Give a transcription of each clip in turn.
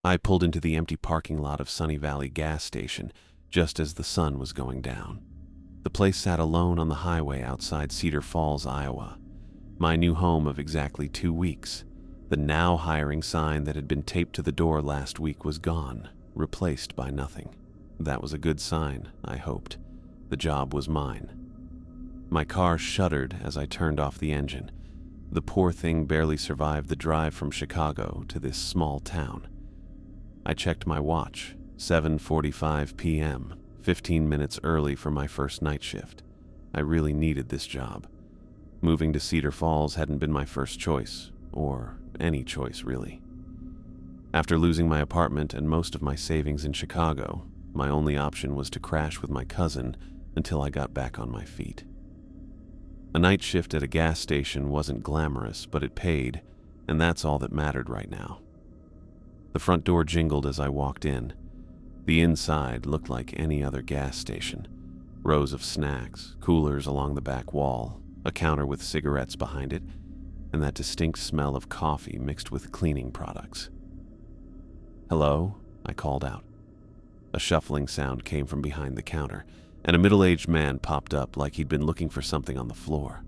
I pulled into the empty parking lot of Sunny Valley gas station just as the sun was going down. The place sat alone on the highway outside Cedar Falls, Iowa, my new home of exactly 2 weeks. The now hiring sign that had been taped to the door last week was gone, replaced by nothing. That was a good sign, I hoped. The job was mine. My car shuddered as I turned off the engine. The poor thing barely survived the drive from Chicago to this small town. I checked my watch, 7:45 p.m., 15 minutes early for my first night shift. I really needed this job. Moving to Cedar Falls hadn't been my first choice, or any choice really. After losing my apartment and most of my savings in Chicago, my only option was to crash with my cousin until I got back on my feet. A night shift at a gas station wasn't glamorous, but it paid, and that's all that mattered right now. The front door jingled as I walked in. The inside looked like any other gas station. Rows of snacks, coolers along the back wall, a counter with cigarettes behind it, and that distinct smell of coffee mixed with cleaning products. "Hello?" I called out. A shuffling sound came from behind the counter, and a middle-aged man popped up like he'd been looking for something on the floor.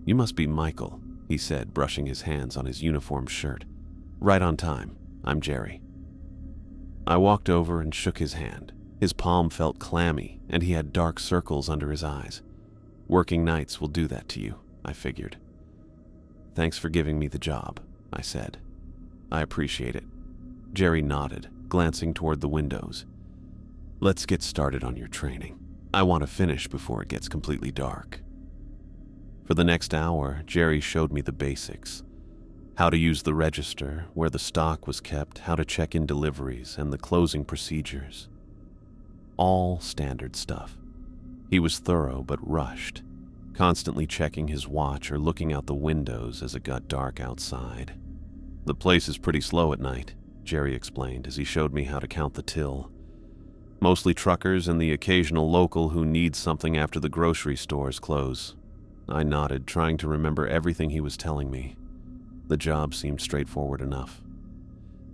"You must be Michael," he said, brushing his hands on his uniform shirt. "Right on time. I'm Jerry." I walked over and shook his hand. His palm felt clammy, and he had dark circles under his eyes. Working nights will do that to you, I figured. "Thanks for giving me the job," I said. "I appreciate it." Jerry nodded, glancing toward the windows. "Let's get started on your training. I want to finish before it gets completely dark." For the next hour, Jerry showed me the basics. How to use the register, where the stock was kept, how to check in deliveries, and the closing procedures. All standard stuff. He was thorough but rushed, constantly checking his watch or looking out the windows as it got dark outside. "The place is pretty slow at night," Jerry explained as he showed me how to count the till. "Mostly truckers and the occasional local who needs something after the grocery stores close." I nodded, trying to remember everything he was telling me. The job seemed straightforward enough.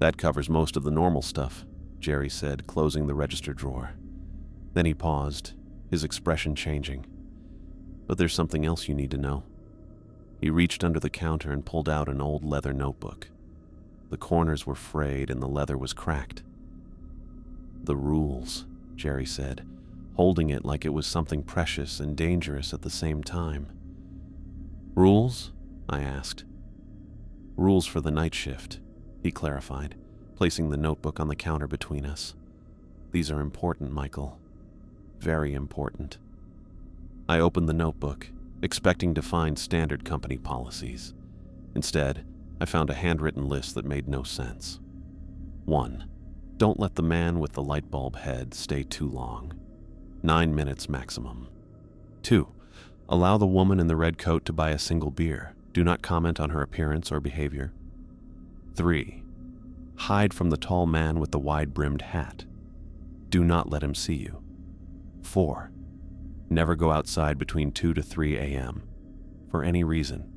"That covers most of the normal stuff," Jerry said, closing the register drawer. Then he paused, his expression changing. "But there's something else you need to know." He reached under the counter and pulled out an old leather notebook. The corners were frayed and the leather was cracked. "The rules," Jerry said, holding it like it was something precious and dangerous at the same time. "Rules?" I asked. "Rules for the night shift," he clarified, placing the notebook on the counter between us. "These are important, Michael. Very important." I opened the notebook, expecting to find standard company policies. Instead, I found a handwritten list that made no sense. 1. Don't let the man with the light bulb head stay too long. 9 minutes maximum. 2. Allow the woman in the red coat to buy a single beer. Do not comment on her appearance or behavior. 3. Hide from the tall man with the wide-brimmed hat. Do not let him see you. 4. Never go outside between 2 to 3 a.m. for any reason.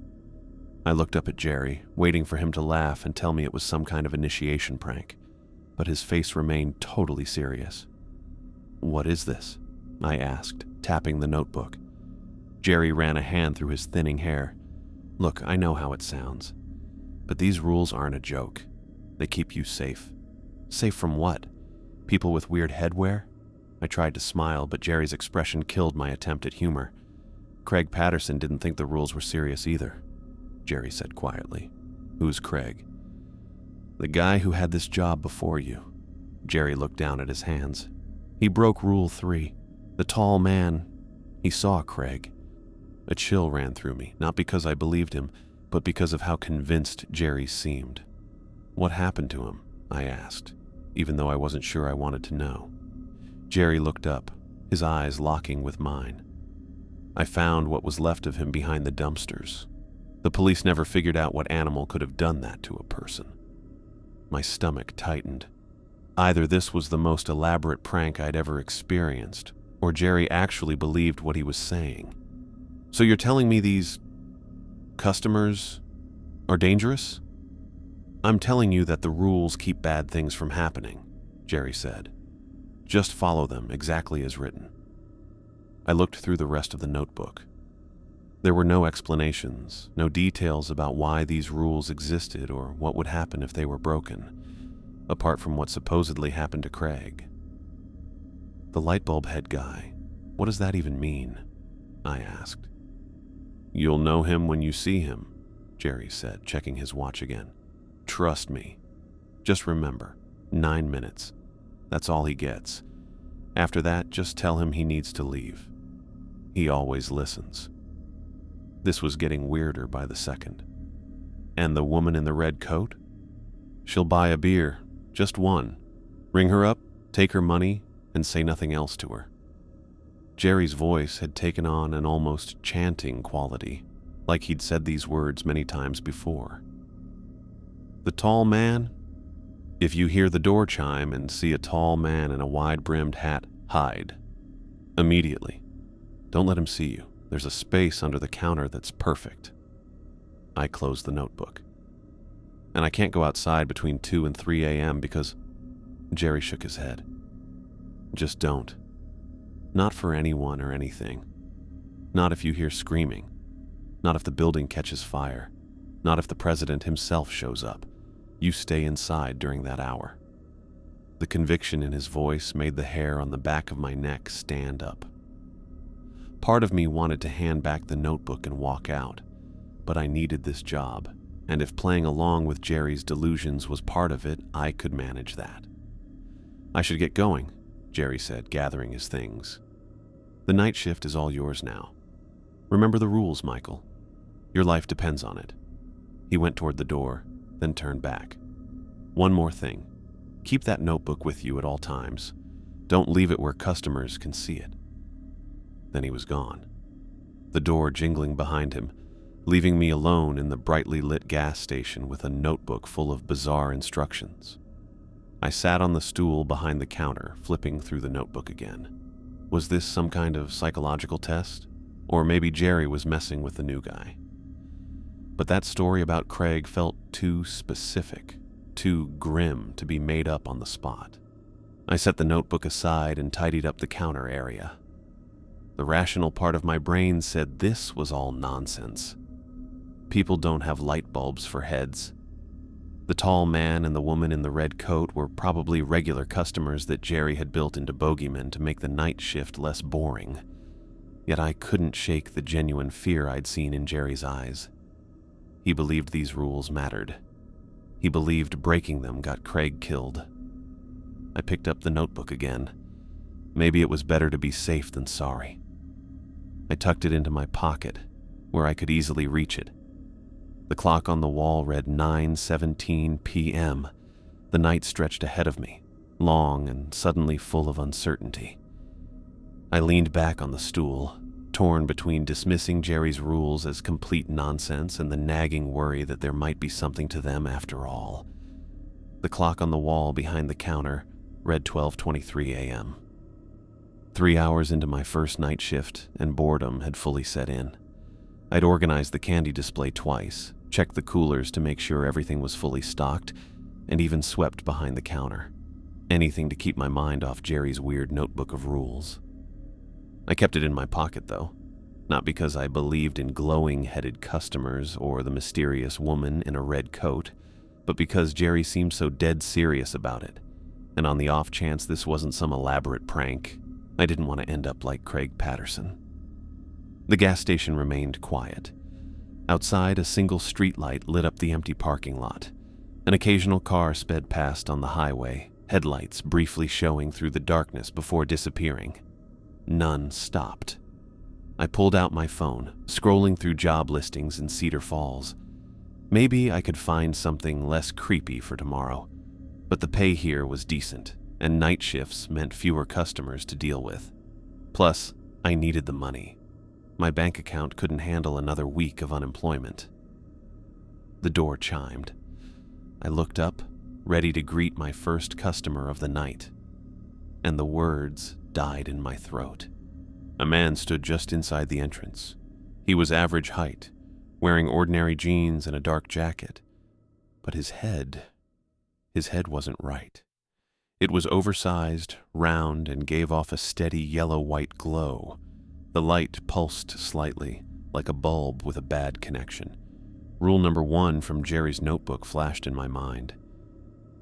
I looked up at Jerry, waiting for him to laugh and tell me it was some kind of initiation prank, but his face remained totally serious. "What is this?" I asked, tapping the notebook. Jerry ran a hand through his thinning hair. "Look, I know how it sounds, but these rules aren't a joke. They keep you safe." "Safe from what? People with weird headwear?" I tried to smile, but Jerry's expression killed my attempt at humor. "Craig Patterson didn't think the rules were serious either," Jerry said quietly. "Who's Craig?" "The guy who had this job before you." Jerry looked down at his hands. "He broke Rule 3. The tall man, he saw Craig." A chill ran through me, not because I believed him, but because of how convinced Jerry seemed. "What happened to him?" I asked, even though I wasn't sure I wanted to know. Jerry looked up, his eyes locking with mine. "I found what was left of him behind the dumpsters. The police never figured out what animal could have done that to a person." My stomach tightened. Either this was the most elaborate prank I'd ever experienced, or Jerry actually believed what he was saying. "So you're telling me these customers are dangerous?" I'm telling you that the rules keep bad things from happening, Jerry said. Just follow them exactly as written. I looked through the rest of the notebook. There were no explanations, no details about why these rules existed or what would happen if they were broken, apart from what supposedly happened to Craig. The light bulb head guy, what does that even mean? I asked. You'll know him when you see him, Jerry said, checking his watch again. Trust me. Just remember, 9 minutes. That's all he gets. After that, just tell him he needs to leave. He always listens. This was getting weirder by the second. And the woman in the red coat? She'll buy a beer, just one. Ring her up, take her money, and say nothing else to her. Jerry's voice had taken on an almost chanting quality, like he'd said these words many times before. The tall man? If you hear the door chime and see a tall man in a wide-brimmed hat, hide. Immediately. Don't let him see you. There's a space under the counter that's perfect. I closed the notebook. And I can't go outside between 2 and 3 a.m. because... Jerry shook his head. Just don't. Not for anyone or anything. Not if you hear screaming. Not if the building catches fire. Not if the president himself shows up. You stay inside during that hour. The conviction in his voice made the hair on the back of my neck stand up. Part of me wanted to hand back the notebook and walk out, but I needed this job, and if playing along with Jerry's delusions was part of it, I could manage that. I should get going, Jerry said, gathering his things. The night shift is all yours now. Remember the rules, Michael. Your life depends on it. He went toward the door, then turned back. One more thing. Keep that notebook with you at all times. Don't leave it where customers can see it. Then he was gone, the door jingling behind him, leaving me alone in the brightly lit gas station with a notebook full of bizarre instructions. I sat on the stool behind the counter, flipping through the notebook again. Was this some kind of psychological test? Or maybe Jerry was messing with the new guy? But that story about Craig felt too specific, too grim to be made up on the spot. I set the notebook aside and tidied up the counter area. The rational part of my brain said this was all nonsense. People don't have light bulbs for heads. The tall man and the woman in the red coat were probably regular customers that Jerry had built into bogeymen to make the night shift less boring. Yet I couldn't shake the genuine fear I'd seen in Jerry's eyes. He believed these rules mattered. He believed breaking them got Craig killed. I picked up the notebook again. Maybe it was better to be safe than sorry. I tucked it into my pocket, where I could easily reach it. The clock on the wall read 9:17 p.m. The night stretched ahead of me, long and suddenly full of uncertainty. I leaned back on the stool, torn between dismissing Jerry's rules as complete nonsense and the nagging worry that there might be something to them after all. The clock on the wall behind the counter read 12:23 a.m. 3 hours into my first night shift, and boredom had fully set in. I'd organized the candy display twice, checked the coolers to make sure everything was fully stocked, and even swept behind the counter. Anything to keep my mind off Jerry's weird notebook of rules. I kept it in my pocket, though. Not because I believed in glowing-headed customers or the mysterious woman in a red coat, but because Jerry seemed so dead serious about it. And on the off chance this wasn't some elaborate prank, I didn't want to end up like Craig Patterson. The gas station remained quiet. Outside, a single streetlight lit up the empty parking lot. An occasional car sped past on the highway, headlights briefly showing through the darkness before disappearing. None stopped. I pulled out my phone, scrolling through job listings in Cedar Falls. Maybe I could find something less creepy for tomorrow, but the pay here was decent, and night shifts meant fewer customers to deal with. Plus, I needed the money. My bank account couldn't handle another week of unemployment. The door chimed. I looked up, ready to greet my first customer of the night, and the words died in my throat. A man stood just inside the entrance. He was average height, wearing ordinary jeans and a dark jacket, But his head wasn't right. It was oversized, round, and gave off a steady yellow-white glow. The light pulsed slightly, like a bulb with a bad connection. Rule number 1 from Jerry's notebook flashed in my mind.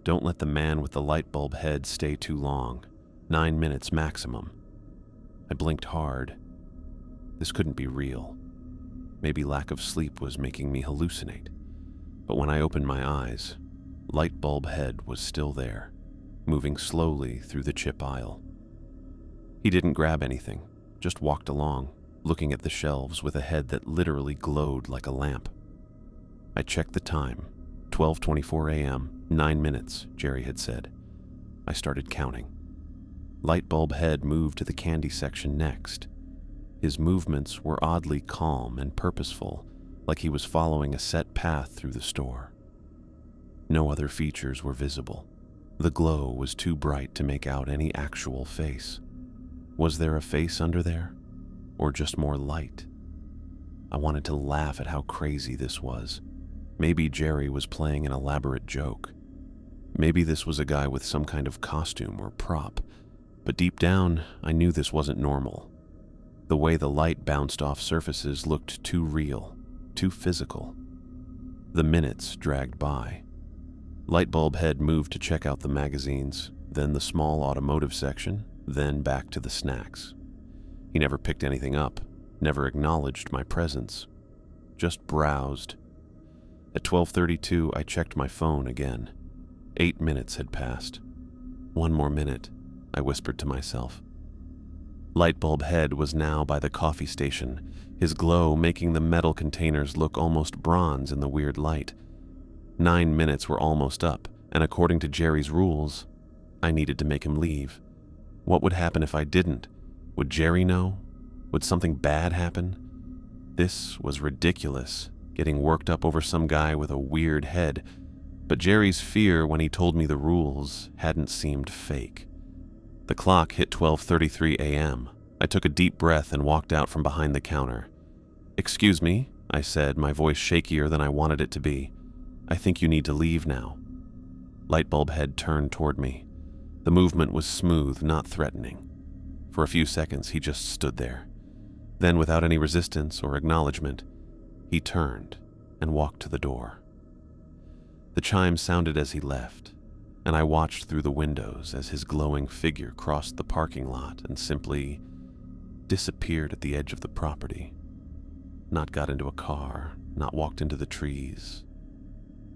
Don't let the man with the light bulb head stay too long. 9 minutes maximum. I blinked hard. This couldn't be real. Maybe lack of sleep was making me hallucinate. But when I opened my eyes, light bulb head was still there, moving slowly through the chip aisle. He didn't grab anything, just walked along, looking at the shelves with a head that literally glowed like a lamp. I checked the time. 12:24 a.m., 9 minutes, Jerry had said. I started counting. Light bulb head moved to the candy section next. His movements were oddly calm and purposeful, like he was following a set path through the store. No other features were visible. The glow was too bright to make out any actual face. Was there a face under there? Or just more light? I wanted to laugh at how crazy this was. Maybe Jerry was playing an elaborate joke. Maybe this was a guy with some kind of costume or prop. But deep down, I knew this wasn't normal. The way the light bounced off surfaces looked too real, too physical. The minutes dragged by. Lightbulb head moved to check out the magazines, then the small automotive section, then back to the snacks. He never picked anything up, never acknowledged my presence, just browsed. At 12:32, I checked my phone again. 8 minutes had passed. 1 more minute, I whispered to myself. Lightbulb head was now by the coffee station, his glow making the metal containers look almost bronze in the weird light. 9 minutes were almost up, and according to Jerry's rules, I needed to make him leave. What would happen if I didn't? Would Jerry know? Would something bad happen? This was ridiculous, getting worked up over some guy with a weird head, but Jerry's fear when he told me the rules hadn't seemed fake. The clock hit 12:33 a.m. I took a deep breath and walked out from behind the counter. "Excuse me," I said, my voice shakier than I wanted it to be. "I think you need to leave now." Lightbulb head turned toward me. The movement was smooth, not threatening. For a few seconds, he just stood there. Then, without any resistance or acknowledgement, he turned and walked to the door. The chime sounded as he left, and I watched through the windows as his glowing figure crossed the parking lot and simply disappeared at the edge of the property. Not got into a car, not walked into the trees,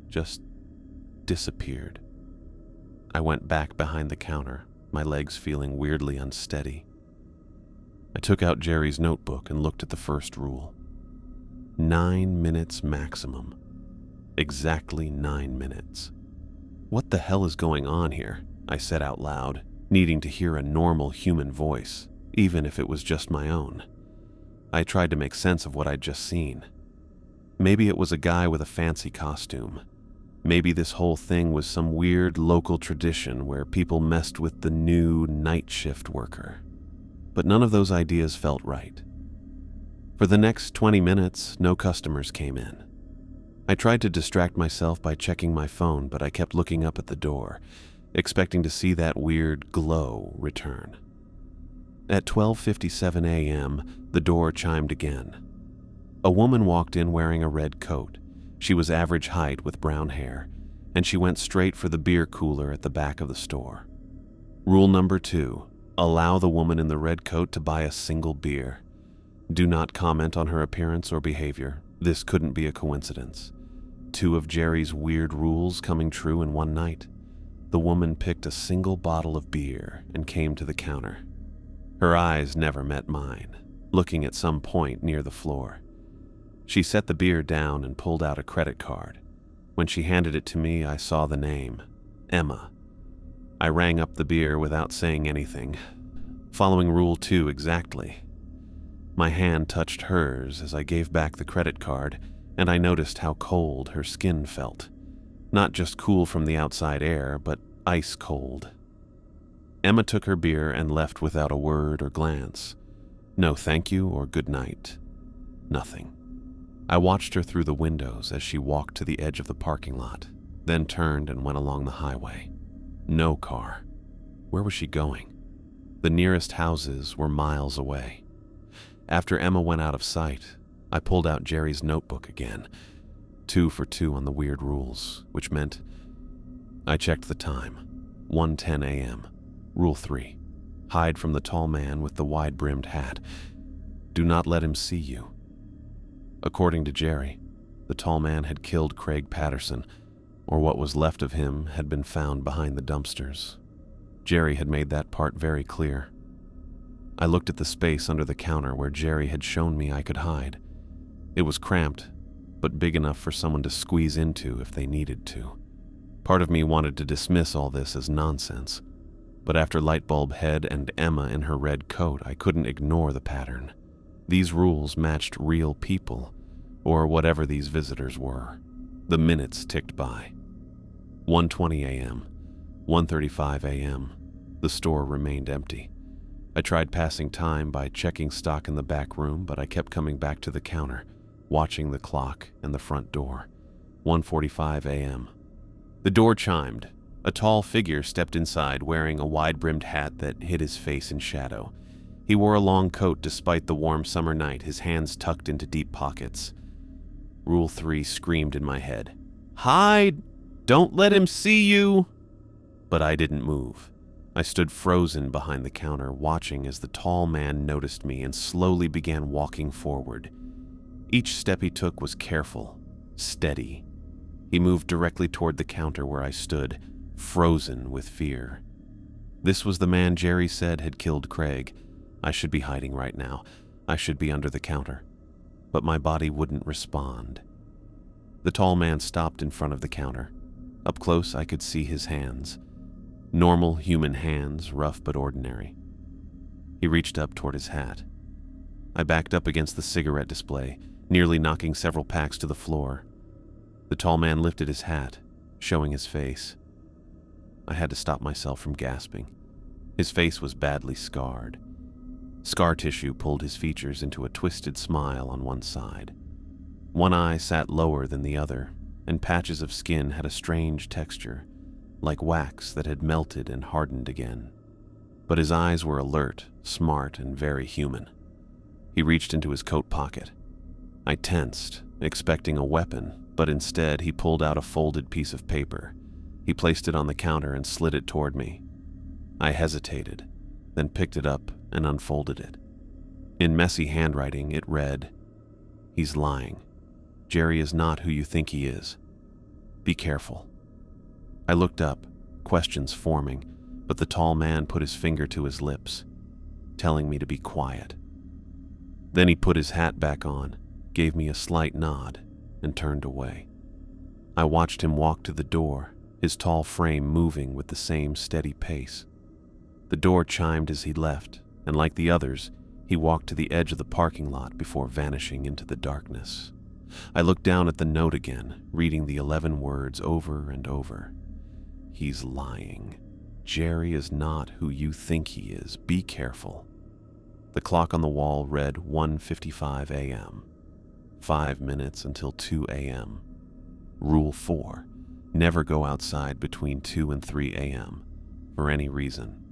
just disappeared. I went back behind the counter, my legs feeling weirdly unsteady. I took out Jerry's notebook and looked at the first rule. 9 minutes maximum. Exactly 9 minutes. What the hell is going on here? I said out loud, needing to hear a normal human voice, even if it was just my own. I tried to make sense of what I'd just seen. Maybe it was a guy with a fancy costume. Maybe this whole thing was some weird local tradition where people messed with the new Nightshift worker. But none of those ideas felt right. For the next 20 minutes, no customers came in. I tried to distract myself by checking my phone, but I kept looking up at the door, expecting to see that weird glow return. At 12:57 a.m., the door chimed again. A woman walked in wearing a red coat. She was average height with brown hair, and she went straight for the beer cooler at the back of the store. Rule number 2, allow the woman in the red coat to buy a single beer. Do not comment on her appearance or behavior. This couldn't be a coincidence. 2 of Jerry's weird rules coming true in one night. The woman picked a single bottle of beer and came to the counter. Her eyes never met mine, looking at some point near the floor. She set the beer down and pulled out a credit card. When she handed it to me, I saw the name, Emma. I rang up the beer without saying anything, following Rule 2 exactly. My hand touched hers as I gave back the credit card, and I noticed how cold her skin felt. Not just cool from the outside air, but ice cold. Emma took her beer and left without a word or glance. No thank you or good night. Nothing. I watched her through the windows as she walked to the edge of the parking lot. then turned and went along the highway. No car. Where was she going? The nearest houses were miles away. After Emma went out of sight, I pulled out Jerry's notebook again. 2 for 2 on the weird rules, which meant I checked the time. 1:10 a.m. Rule 3. Hide from the tall man with the wide-brimmed hat. Do not let him see you. According to Jerry, the tall man had killed Craig Patterson, or what was left of him had been found behind the dumpsters. Jerry had made that part very clear. I looked at the space under the counter where Jerry had shown me I could hide. It was cramped, but big enough for someone to squeeze into if they needed to. Part of me wanted to dismiss all this as nonsense, but after Lightbulb Head and Emma in her red coat, I couldn't ignore the pattern. These rules matched real people, or whatever these visitors were. The minutes ticked by. 1:20 a.m., 1:35 a.m. The store remained empty. I tried passing time by checking stock in the back room, but I kept coming back to the counter, watching the clock and the front door. 1:45 a.m. The door chimed. A tall figure stepped inside wearing a wide-brimmed hat that hid his face in shadow. He wore a long coat despite the warm summer night, his hands tucked into deep pockets. Rule 3 screamed in my head. Hide! Don't let him see you! But I didn't move. I stood frozen behind the counter, watching as the tall man noticed me and slowly began walking forward. Each step he took was careful, steady. He moved directly toward the counter where I stood, frozen with fear. This was the man Jerry said had killed Craig. I should be hiding right now. I should be under the counter. But my body wouldn't respond. The tall man stopped in front of the counter. Up close, I could see his hands. Normal human hands, rough but ordinary. He reached up toward his hat. I backed up against the cigarette display, nearly knocking several packs to the floor. The tall man lifted his hat, showing his face. I had to stop myself from gasping. His face was badly scarred. Scar tissue pulled his features into a twisted smile on one side. One eye sat lower than the other, and patches of skin had a strange texture, like wax that had melted and hardened again. But his eyes were alert, smart, and very human. He reached into his coat pocket. I tensed, expecting a weapon, but instead he pulled out a folded piece of paper. He placed it on the counter and slid it toward me. I hesitated, then picked it up and unfolded it. In messy handwriting, it read, "He's lying. Jerry is not who you think he is. Be careful." I looked up, questions forming, but the tall man put his finger to his lips, telling me to be quiet. Then he put his hat back on, gave me a slight nod, and turned away. I watched him walk to the door, his tall frame moving with the same steady pace. The door chimed as he left, and like the others, he walked to the edge of the parking lot before vanishing into the darkness. I looked down at the note again, reading the 11 words over and over. He's lying. Jerry is not who you think he is. Be careful. The clock on the wall read 1:55 a.m. 5 minutes until 2 a.m. Rule 4. Never go outside between 2 and 3 a.m. for any reason.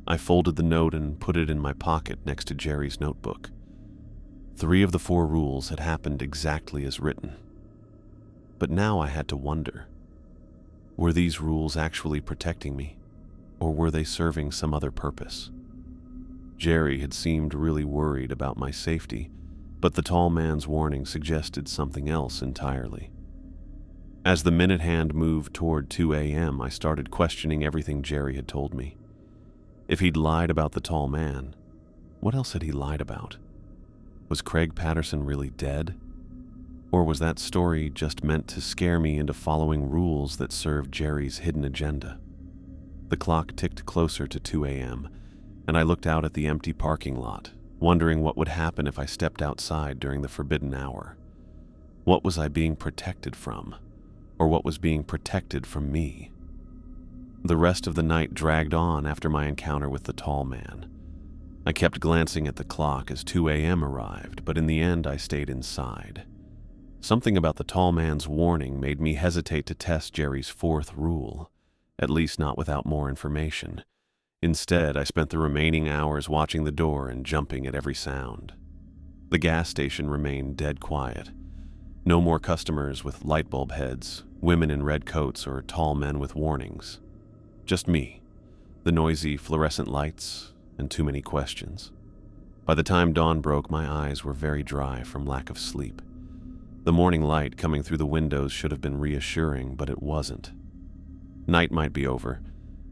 I folded the note and put it in my pocket next to Jerry's notebook. 3 of the 4 rules had happened exactly as written. But now I had to wonder, were these rules actually protecting me, or were they serving some other purpose? Jerry had seemed really worried about my safety, but the tall man's warning suggested something else entirely. As the minute hand moved toward 2 a.m., I started questioning everything Jerry had told me. If he'd lied about the tall man, what else had he lied about? Was Craig Patterson really dead? Or was that story just meant to scare me into following rules that served Jerry's hidden agenda? The clock ticked closer to 2 a.m., and I looked out at the empty parking lot, wondering what would happen if I stepped outside during the forbidden hour. What was I being protected from? Or what was being protected from me? The rest of the night dragged on after my encounter with the tall man. I kept glancing at the clock as 2 a.m. arrived, but in the end I stayed inside. Something about the tall man's warning made me hesitate to test Jerry's fourth rule, at least not without more information. Instead, I spent the remaining hours watching the door and jumping at every sound. The gas station remained dead quiet. No more customers with light bulb heads, women in red coats, or tall men with warnings. Just me, the noisy fluorescent lights, and too many questions. By the time dawn broke, my eyes were very dry from lack of sleep. The morning light coming through the windows should have been reassuring, but it wasn't. Night might be over,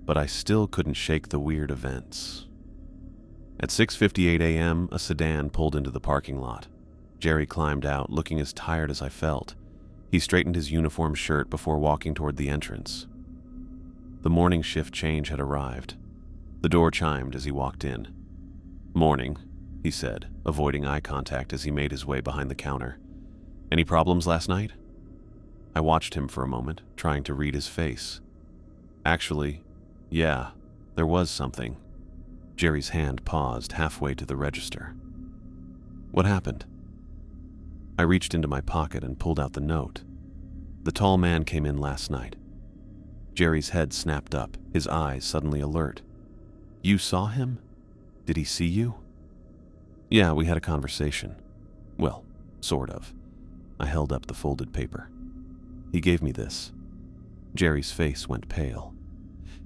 but I still couldn't shake the weird events. At 6:58 a.m., a sedan pulled into the parking lot. Jerry climbed out, looking as tired as I felt. He straightened his uniform shirt before walking toward the entrance. The morning shift change had arrived. The door chimed as he walked in. "Morning," he said, avoiding eye contact as he made his way behind the counter. "Any problems last night?" I watched him for a moment, trying to read his face. "Actually, yeah, there was something." Jerry's hand paused halfway to the register. "What happened?" I reached into my pocket and pulled out the note. "The tall man came in last night." Jerry's head snapped up, his eyes suddenly alert. "You saw him? Did he see you?" "Yeah, we had a conversation. Well, sort of." I held up the folded paper. "He gave me this." Jerry's face went pale.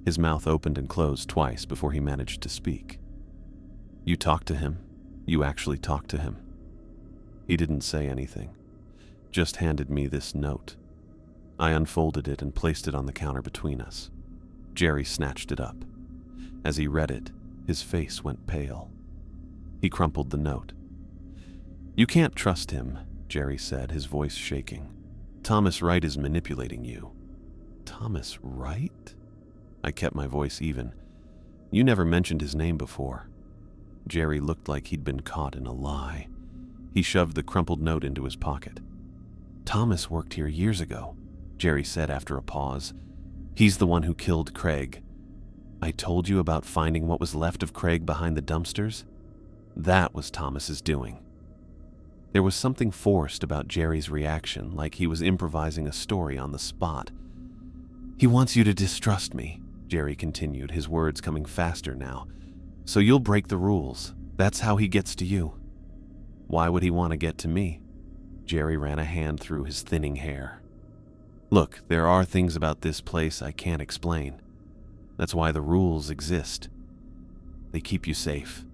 His mouth opened and closed twice before he managed to speak. "You talked to him? You actually talked to him?" He didn't say anything, just handed me this note. I unfolded it and placed it on the counter between us. Jerry snatched it up. As he read it, his face went pale. He crumpled the note. "You can't trust him," Jerry said, his voice shaking. "Thomas Wright is manipulating you." "Thomas Wright?" I kept my voice even. "You never mentioned his name before." Jerry looked like he'd been caught in a lie. He shoved the crumpled note into his pocket. "Thomas worked here years ago," Jerry said after a pause. "He's the one who killed Craig. I told you about finding what was left of Craig behind the dumpsters? That was Thomas's doing." There was something forced about Jerry's reaction, like he was improvising a story on the spot. "He wants you to distrust me," Jerry continued, his words coming faster now. "So you'll break the rules. That's how he gets to you." "Why would he want to get to me?" Jerry ran a hand through his thinning hair. "Look, there are things about this place I can't explain. That's why the rules exist. They keep you safe."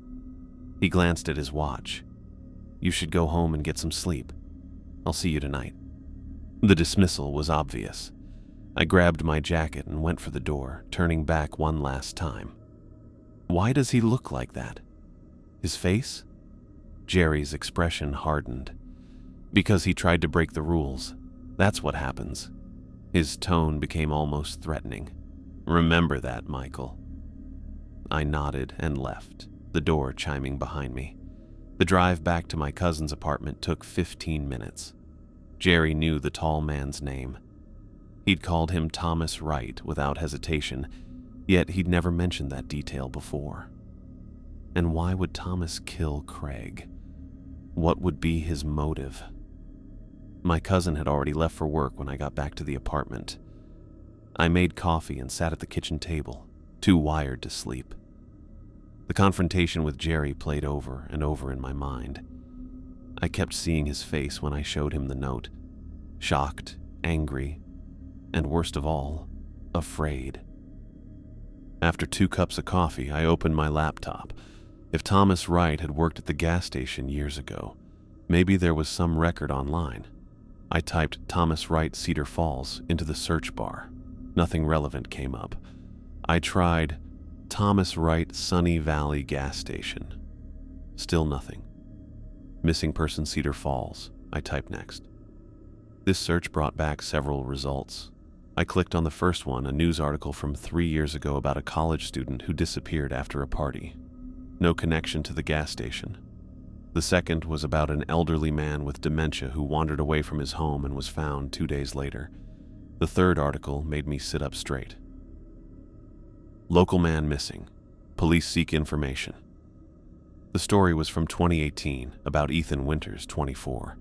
He glanced at his watch. "You should go home and get some sleep. I'll see you tonight." The dismissal was obvious. I grabbed my jacket and went for the door, turning back one last time. Why does he look like that? His face? Jerry's expression hardened. "Because he tried to break the rules. That's what happens." His tone became almost threatening. "Remember that, Michael." I nodded and left, the door chiming behind me. The drive back to my cousin's apartment took 15 minutes. Jerry knew the tall man's name. He'd called him Thomas Wright without hesitation, yet he'd never mentioned that detail before. And why would Thomas kill Craig? What would be his motive? My cousin had already left for work when I got back to the apartment. I made coffee and sat at the kitchen table, too wired to sleep. The confrontation with Jerry played over and over in my mind. I kept seeing his face when I showed him the note. Shocked, angry, and worst of all, afraid. After 2 cups of coffee, I opened my laptop. If Thomas Wright had worked at the gas station years ago, maybe there was some record online. I typed Thomas Wright Cedar Falls into the search bar. Nothing relevant came up. I tried Thomas Wright Sunny Valley gas station. Still nothing. Missing person Cedar Falls, I typed next. This search brought back several results. I clicked on the first one, a news article from 3 years ago about a college student who disappeared after a party. No connection to the gas station. The second was about an elderly man with dementia who wandered away from his home and was found 2 days later. The third article made me sit up straight. Local man missing. Police seek information. The story was from 2018, about Ethan Winters, 24,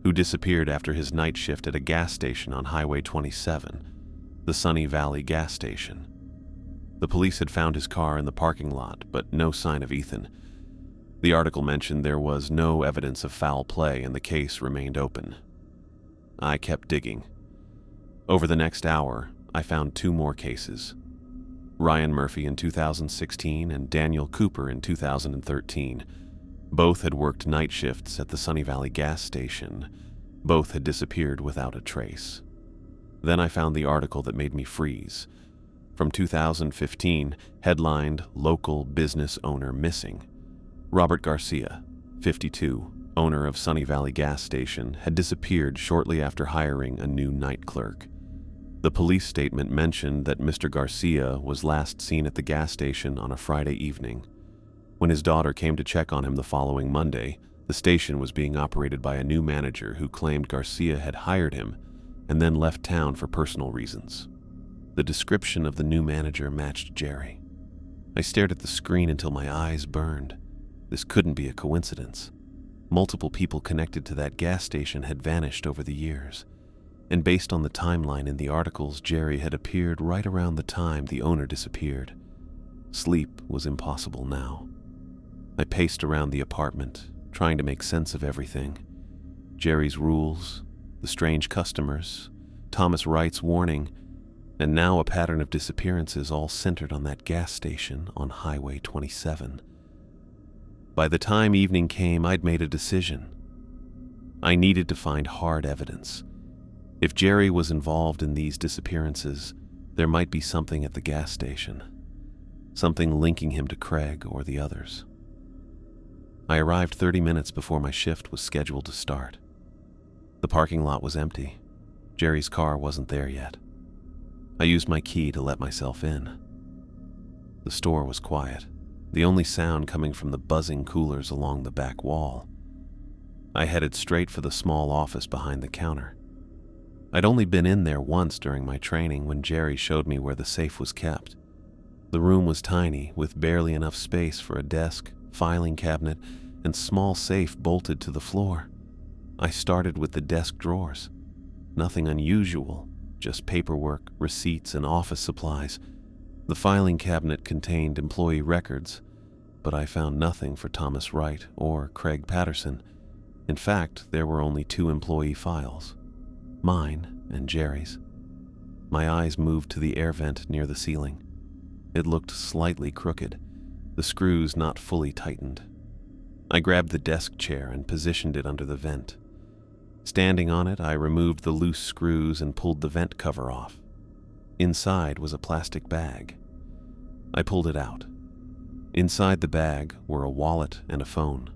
who disappeared after his night shift at a gas station on Highway 27, the Sunny Valley gas station. The police had found his car in the parking lot, but no sign of Ethan. The article mentioned there was no evidence of foul play and the case remained open. I kept digging. Over the next hour, I found 2 more cases. Ryan Murphy in 2016 and Daniel Cooper in 2013. Both had worked night shifts at the Sunny Valley gas station. Both had disappeared without a trace. Then I found the article that made me freeze. From 2015, headlined "Local Business Owner Missing." Robert Garcia, 52, owner of Sunny Valley gas station, had disappeared shortly after hiring a new night clerk. The police statement mentioned that Mr. Garcia was last seen at the gas station on a Friday evening. When his daughter came to check on him the following Monday, the station was being operated by a new manager who claimed Garcia had hired him and then left town for personal reasons. The description of the new manager matched Jerry. I stared at the screen until my eyes burned. This couldn't be a coincidence. Multiple people connected to that gas station had vanished over the years, and based on the timeline in the articles, Jerry had appeared right around the time the owner disappeared. Sleep was impossible now. I paced around the apartment, trying to make sense of everything. Jerry's rules, the strange customers, Thomas Wright's warning, and now a pattern of disappearances all centered on that gas station on Highway 27. By the time evening came, I'd made a decision. I needed to find hard evidence. If Jerry was involved in these disappearances, there might be something at the gas station. Something linking him to Craig or the others. I arrived 30 minutes before my shift was scheduled to start. The parking lot was empty. Jerry's car wasn't there yet. I used my key to let myself in. The store was quiet, the only sound coming from the buzzing coolers along the back wall. I headed straight for the small office behind the counter. I'd only been in there once during my training when Jerry showed me where the safe was kept. The room was tiny, with barely enough space for a desk, filing cabinet, and small safe bolted to the floor. I started with the desk drawers. Nothing unusual, just paperwork, receipts, and office supplies. The filing cabinet contained employee records, but I found nothing for Thomas Wright or Craig Patterson. In fact, there were only 2 employee files, mine and Jerry's. My eyes moved to the air vent near the ceiling. It looked slightly crooked, the screws not fully tightened. I grabbed the desk chair and positioned it under the vent. Standing on it, I removed the loose screws and pulled the vent cover off. Inside was a plastic bag. I pulled it out. Inside the bag were a wallet and a phone.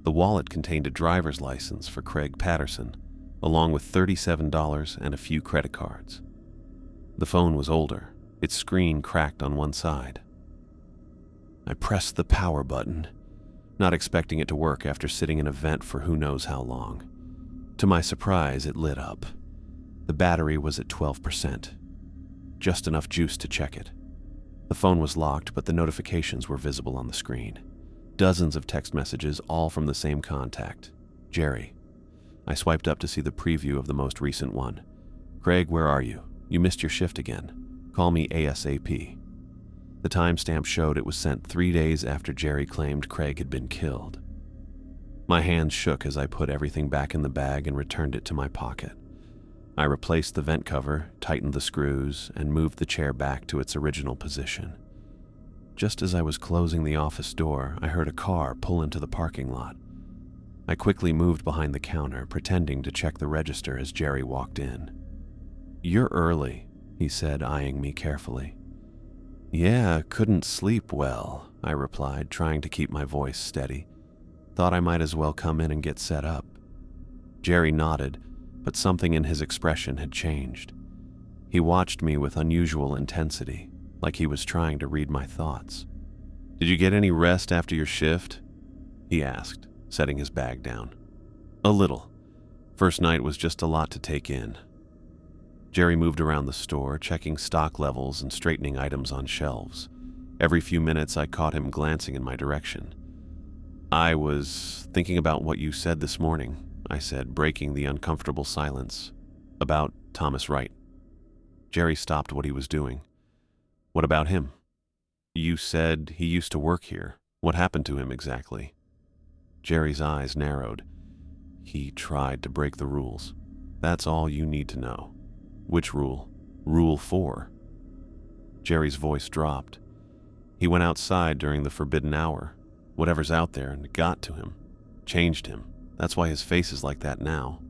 The wallet contained a driver's license for Craig Patterson, along with $37 and a few credit cards. The phone was older, its screen cracked on one side. I pressed the power button, not expecting it to work after sitting in a vent for who knows how long. To my surprise, it lit up. The battery was at 12%. Just enough juice to check it. The phone was locked, but the notifications were visible on the screen. Dozens of text messages, all from the same contact. Jerry. I swiped up to see the preview of the most recent one. Craig, where are you? You missed your shift again. Call me ASAP. The timestamp showed it was sent 3 days after Jerry claimed Craig had been killed. My hands shook as I put everything back in the bag and returned it to my pocket. I replaced the vent cover, tightened the screws, and moved the chair back to its original position. Just as I was closing the office door, I heard a car pull into the parking lot. I quickly moved behind the counter, pretending to check the register as Jerry walked in. "You're early," he said, eyeing me carefully. "Yeah, couldn't sleep well," I replied, trying to keep my voice steady. "Thought I might as well come in and get set up." Jerry nodded, but something in his expression had changed. He watched me with unusual intensity, like he was trying to read my thoughts. "Did you get any rest after your shift?" he asked, setting his bag down. "A little. First night was just a lot to take in." Jerry moved around the store, checking stock levels and straightening items on shelves. Every few minutes, I caught him glancing in my direction. "I was thinking about what you said this morning," I said, breaking the uncomfortable silence. About Thomas Wright. Jerry stopped what he was doing. What about him? You said he used to work here. What happened to him exactly? Jerry's eyes narrowed. He tried to break the rules. That's all you need to know. Which rule? Rule 4. Jerry's voice dropped. He went outside during the forbidden hour. Whatever's out there and got to him. Changed him. That's why his face is like that now.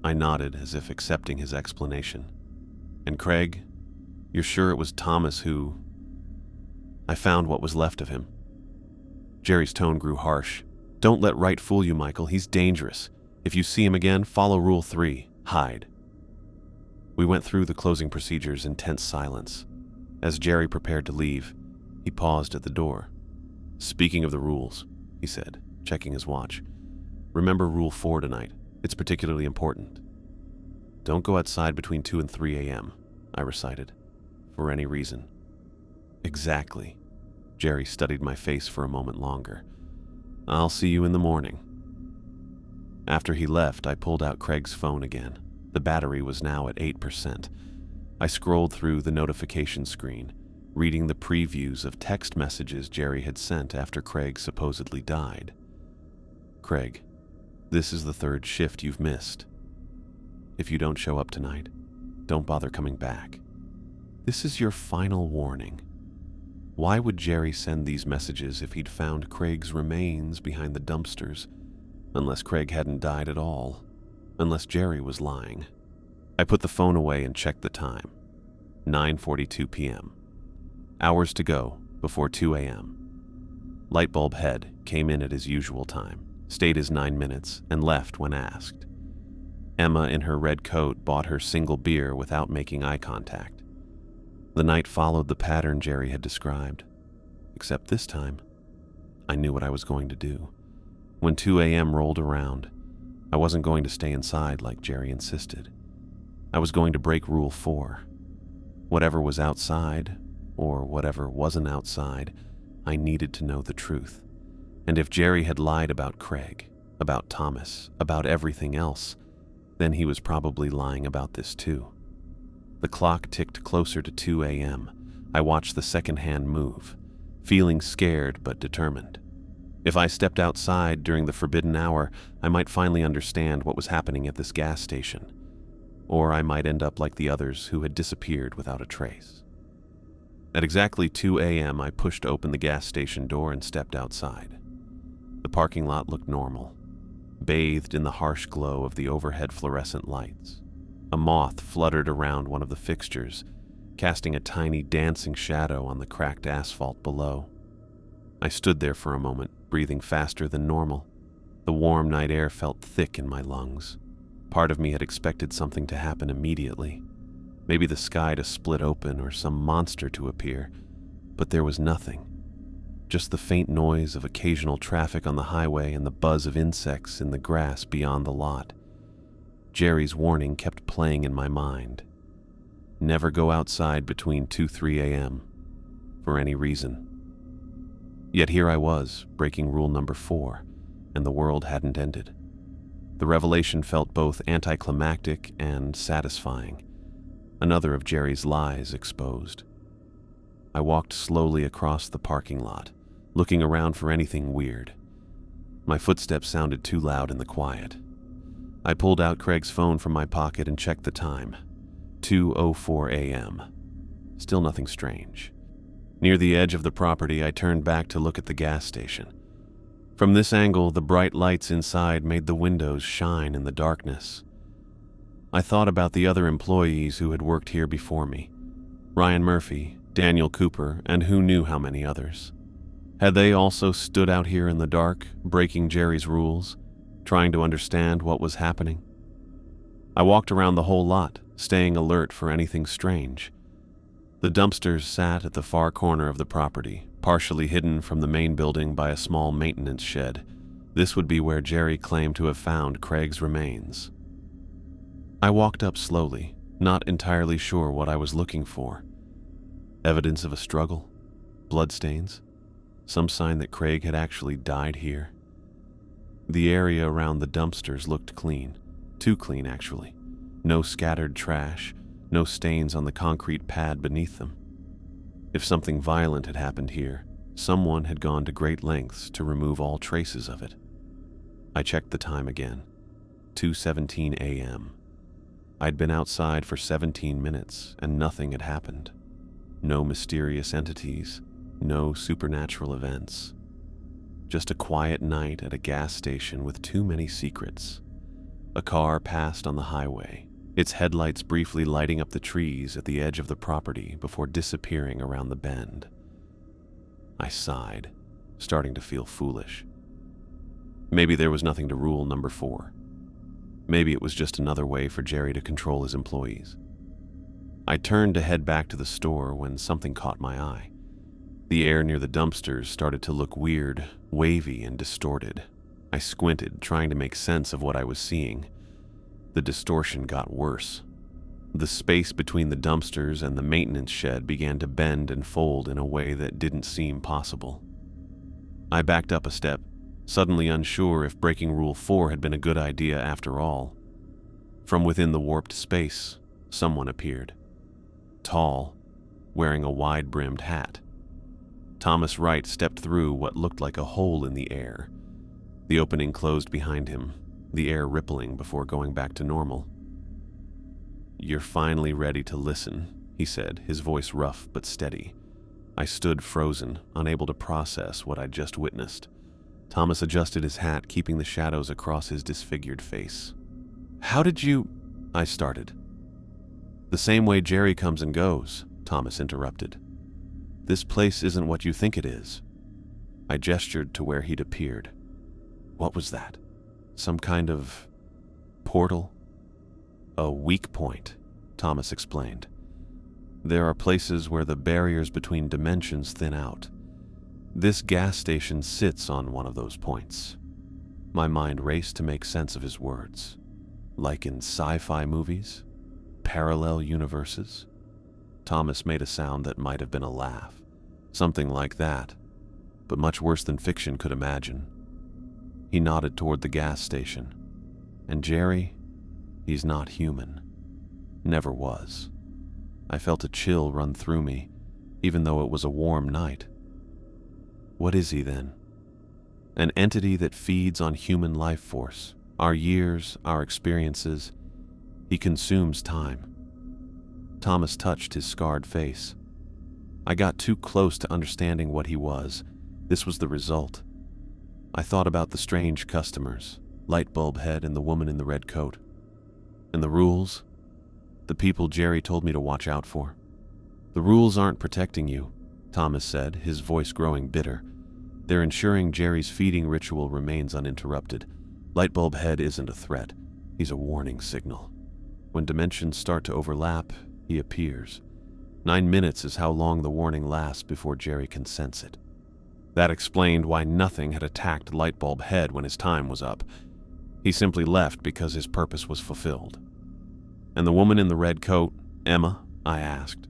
I nodded as if accepting his explanation. And Craig, you're sure it was Thomas who... I found what was left of him. Jerry's tone grew harsh. Don't let Wright fool you, Michael. He's dangerous. If you see him again, follow Rule 3. Hide. We went through the closing procedures in tense silence. As Jerry prepared to leave, he paused at the door. Speaking of the rules, he said, checking his watch. Remember Rule 4 tonight. It's particularly important. Don't go outside between 2 and 3 a.m., I recited. For any reason. Exactly. Jerry studied my face for a moment longer. I'll see you in the morning. After he left, I pulled out Craig's phone again. The battery was now at 8%. I scrolled through the notification screen, reading the previews of text messages Jerry had sent after Craig supposedly died. Craig, this is the 3rd shift you've missed. If you don't show up tonight, don't bother coming back. This is your final warning. Why would Jerry send these messages if he'd found Craig's remains behind the dumpsters? Unless Craig hadn't died at all. Unless Jerry was lying. I put the phone away and checked the time. 9:42 p.m. Hours to go before 2 a.m. Lightbulb Head came in at his usual time, stayed his 9 minutes, and left when asked. Emma in her red coat bought her single beer without making eye contact. The night followed the pattern Jerry had described. Except this time, I knew what I was going to do. When 2 a.m. rolled around, I wasn't going to stay inside like Jerry insisted. I was going to break Rule 4. Whatever was outside, or whatever wasn't outside, I needed to know the truth. And if Jerry had lied about Craig, about Thomas, about everything else, then he was probably lying about this too. The clock ticked closer to 2 a.m. I watched the second hand move, feeling scared but determined. If I stepped outside during the forbidden hour, I might finally understand what was happening at this gas station. Or I might end up like the others who had disappeared without a trace. At exactly 2 a.m., I pushed open the gas station door and stepped outside. The parking lot looked normal, bathed in the harsh glow of the overhead fluorescent lights. A moth fluttered around one of the fixtures, casting a tiny dancing shadow on the cracked asphalt below. I stood there for a moment, breathing faster than normal. The warm night air felt thick in my lungs. Part of me had expected something to happen immediately. Maybe the sky to split open or some monster to appear, but there was nothing. Just the faint noise of occasional traffic on the highway and the buzz of insects in the grass beyond the lot. Jerry's warning kept playing in my mind. Never go outside between 2-3 a.m. for any reason. Yet here I was, breaking rule number 4, and the world hadn't ended. The revelation felt both anticlimactic and satisfying. Another of Jerry's lies exposed. I walked slowly across the parking lot, looking around for anything weird. My footsteps sounded too loud in the quiet. I pulled out Craig's phone from my pocket and checked the time. 2:04 a.m. Still nothing strange. Near the edge of the property, I turned back to look at the gas station. From this angle, the bright lights inside made the windows shine in the darkness. I thought about the other employees who had worked here before me. Ryan Murphy, Daniel Cooper, and who knew how many others. Had they also stood out here in the dark, breaking Jerry's rules, trying to understand what was happening? I walked around the whole lot, staying alert for anything strange. The dumpsters sat at the far corner of the property, partially hidden from the main building by a small maintenance shed. This would be where Jerry claimed to have found Craig's remains. I walked up slowly, not entirely sure what I was looking for. Evidence of a struggle? Bloodstains? Some sign that Craig had actually died here? The area around the dumpsters looked clean. Too clean, actually. No scattered trash, no stains on the concrete pad beneath them. If something violent had happened here, someone had gone to great lengths to remove all traces of it. I checked the time again. 2:17 a.m. I'd been outside for 17 minutes and nothing had happened. No mysterious entities, no supernatural events. Just a quiet night at a gas station with too many secrets. A car passed on the highway, its headlights briefly lighting up the trees at the edge of the property before disappearing around the bend. I sighed, starting to feel foolish. Maybe there was nothing to rule number 4. Maybe it was just another way for Jerry to control his employees. I turned to head back to the store when something caught my eye. The air near the dumpsters started to look weird, wavy, and distorted. I squinted, trying to make sense of what I was seeing. The distortion got worse. The space between the dumpsters and the maintenance shed began to bend and fold in a way that didn't seem possible. I backed up a step, suddenly unsure if breaking Rule 4 had been a good idea after all. From within the warped space, someone appeared. Tall, wearing a wide-brimmed hat. Thomas Wright stepped through what looked like a hole in the air. The opening closed behind him, the air rippling before going back to normal. "You're finally ready to listen," he said, his voice rough but steady. I stood frozen, unable to process what I'd just witnessed. Thomas adjusted his hat, keeping the shadows across his disfigured face. "How did you—" I started. "The same way Jerry comes and goes," Thomas interrupted. "This place isn't what you think it is." I gestured to where he'd appeared. What was that? Some kind of portal? "A weak point," Thomas explained. "There are places where the barriers between dimensions thin out. This gas station sits on one of those points." My mind raced to make sense of his words. Like in sci-fi movies? Parallel universes? Thomas made a sound that might have been a laugh. Something like that, but much worse than fiction could imagine. He nodded toward the gas station. "And Jerry, he's not human. Never was." I felt a chill run through me, even though it was a warm night. What is he then? An entity that feeds on human life force, our years, our experiences. He consumes time. Thomas touched his scarred face. I got too close to understanding what he was. This was the result. I thought about the strange customers, Lightbulb Head and the woman in the red coat. And the rules? The people Jerry told me to watch out for. "The rules aren't protecting you," Thomas said, his voice growing bitter. "They're ensuring Jerry's feeding ritual remains uninterrupted. Lightbulb Head isn't a threat. He's a warning signal. When dimensions start to overlap, he appears. 9 minutes is how long the warning lasts before Jerry can sense it." That explained why nothing had attacked Lightbulb Head when his time was up. He simply left because his purpose was fulfilled. "And the woman in the red coat, Emma?" I asked.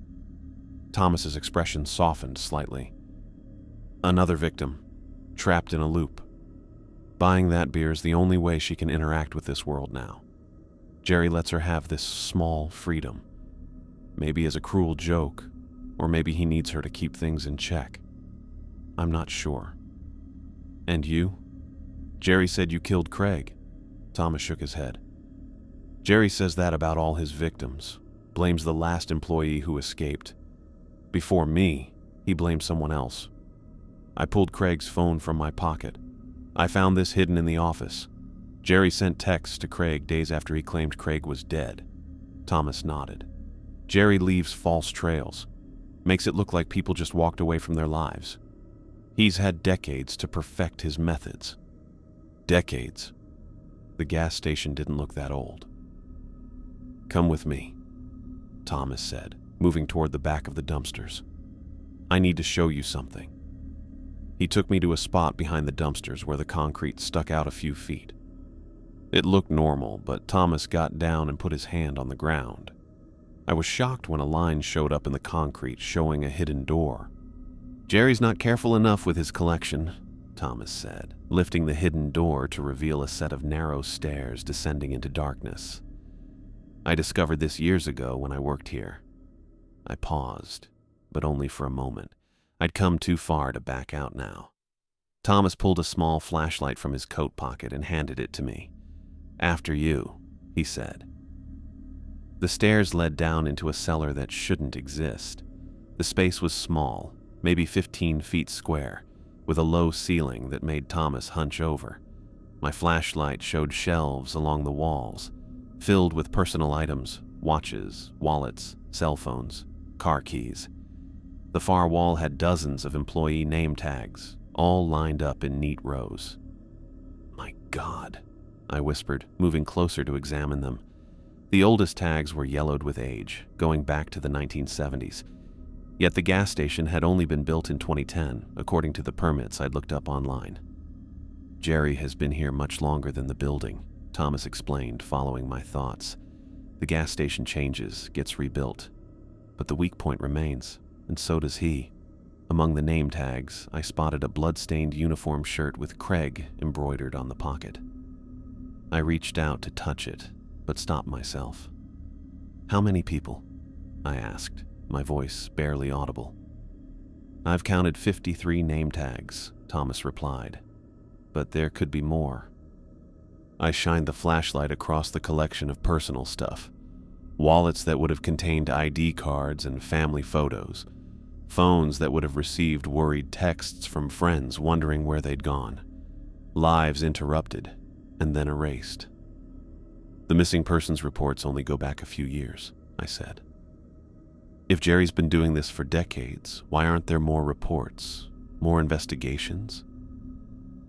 Thomas's expression softened slightly. "Another victim, trapped in a loop. Buying that beer is the only way she can interact with this world now. Jerry lets her have this small freedom. Maybe as a cruel joke, or maybe he needs her to keep things in check. I'm not sure." "And you? Jerry said you killed Craig." Thomas shook his head. "Jerry says that about all his victims, blames the last employee who escaped. Before me, he blamed someone else. I pulled Craig's phone from my pocket. I found this hidden in the office. Jerry sent texts to Craig days after he claimed Craig was dead." Thomas nodded. "Jerry leaves false trails, makes it look like people just walked away from their lives. He's had decades to perfect his methods." Decades. The gas station didn't look that old. "Come with me," Thomas said, moving toward the back of the dumpsters. "I need to show you something." He took me to a spot behind the dumpsters where the concrete stuck out a few feet. It looked normal, but Thomas got down and put his hand on the ground. I was shocked when a line showed up in the concrete showing a hidden door. "Jerry's not careful enough with his collection," Thomas said, lifting the hidden door to reveal a set of narrow stairs descending into darkness. I discovered this years ago when I worked here. I paused, but only for a moment. I'd come too far to back out now. Thomas pulled a small flashlight from his coat pocket and handed it to me. "After you," he said. The stairs led down into a cellar that shouldn't exist. The space was small, maybe 15 feet square, with a low ceiling that made Thomas hunch over. My flashlight showed shelves along the walls, filled with personal items, watches, wallets, cell phones, car keys. The far wall had dozens of employee name tags, all lined up in neat rows. "My God," I whispered, moving closer to examine them. The oldest tags were yellowed with age, going back to the 1970s. Yet the gas station had only been built in 2010, according to the permits I'd looked up online. "Jerry has been here much longer than the building," Thomas explained, following my thoughts. "The gas station changes, gets rebuilt. But the weak point remains, and so does he." Among the name tags, I spotted a blood-stained uniform shirt with Craig embroidered on the pocket. I reached out to touch it, but stopped myself. "How many people?" I asked, my voice barely audible. "I've counted 53 name tags," Thomas replied. "But there could be more." I shined the flashlight across the collection of personal stuff. Wallets that would have contained ID cards and family photos. Phones that would have received worried texts from friends wondering where they'd gone. Lives interrupted and then erased. "The missing persons reports only go back a few years," I said. "If Jerry's been doing this for decades, why aren't there more reports, more investigations?"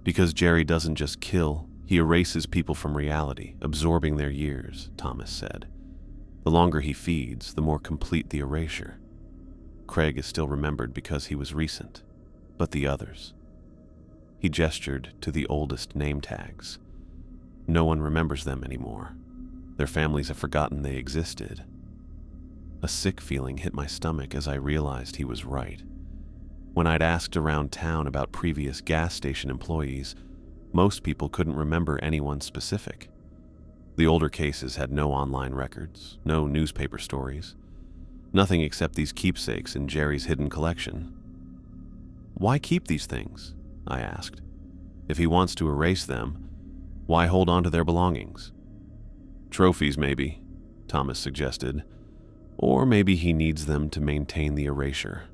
"Because Jerry doesn't just kill, he erases people from reality, absorbing their years," Thomas said. "The longer he feeds, the more complete the erasure. Craig is still remembered because he was recent, but the others." He gestured to the oldest name tags. "No one remembers them anymore. Their families have forgotten they existed." A sick feeling hit my stomach as I realized he was right. When I'd asked around town about previous gas station employees, most people couldn't remember anyone specific. The older cases had no online records, no newspaper stories, nothing except these keepsakes in Jerry's hidden collection. "Why keep these things?" I asked. "If he wants to erase them, why hold on to their belongings?" "Trophies, maybe," Thomas suggested. "Or maybe he needs them to maintain the erasure.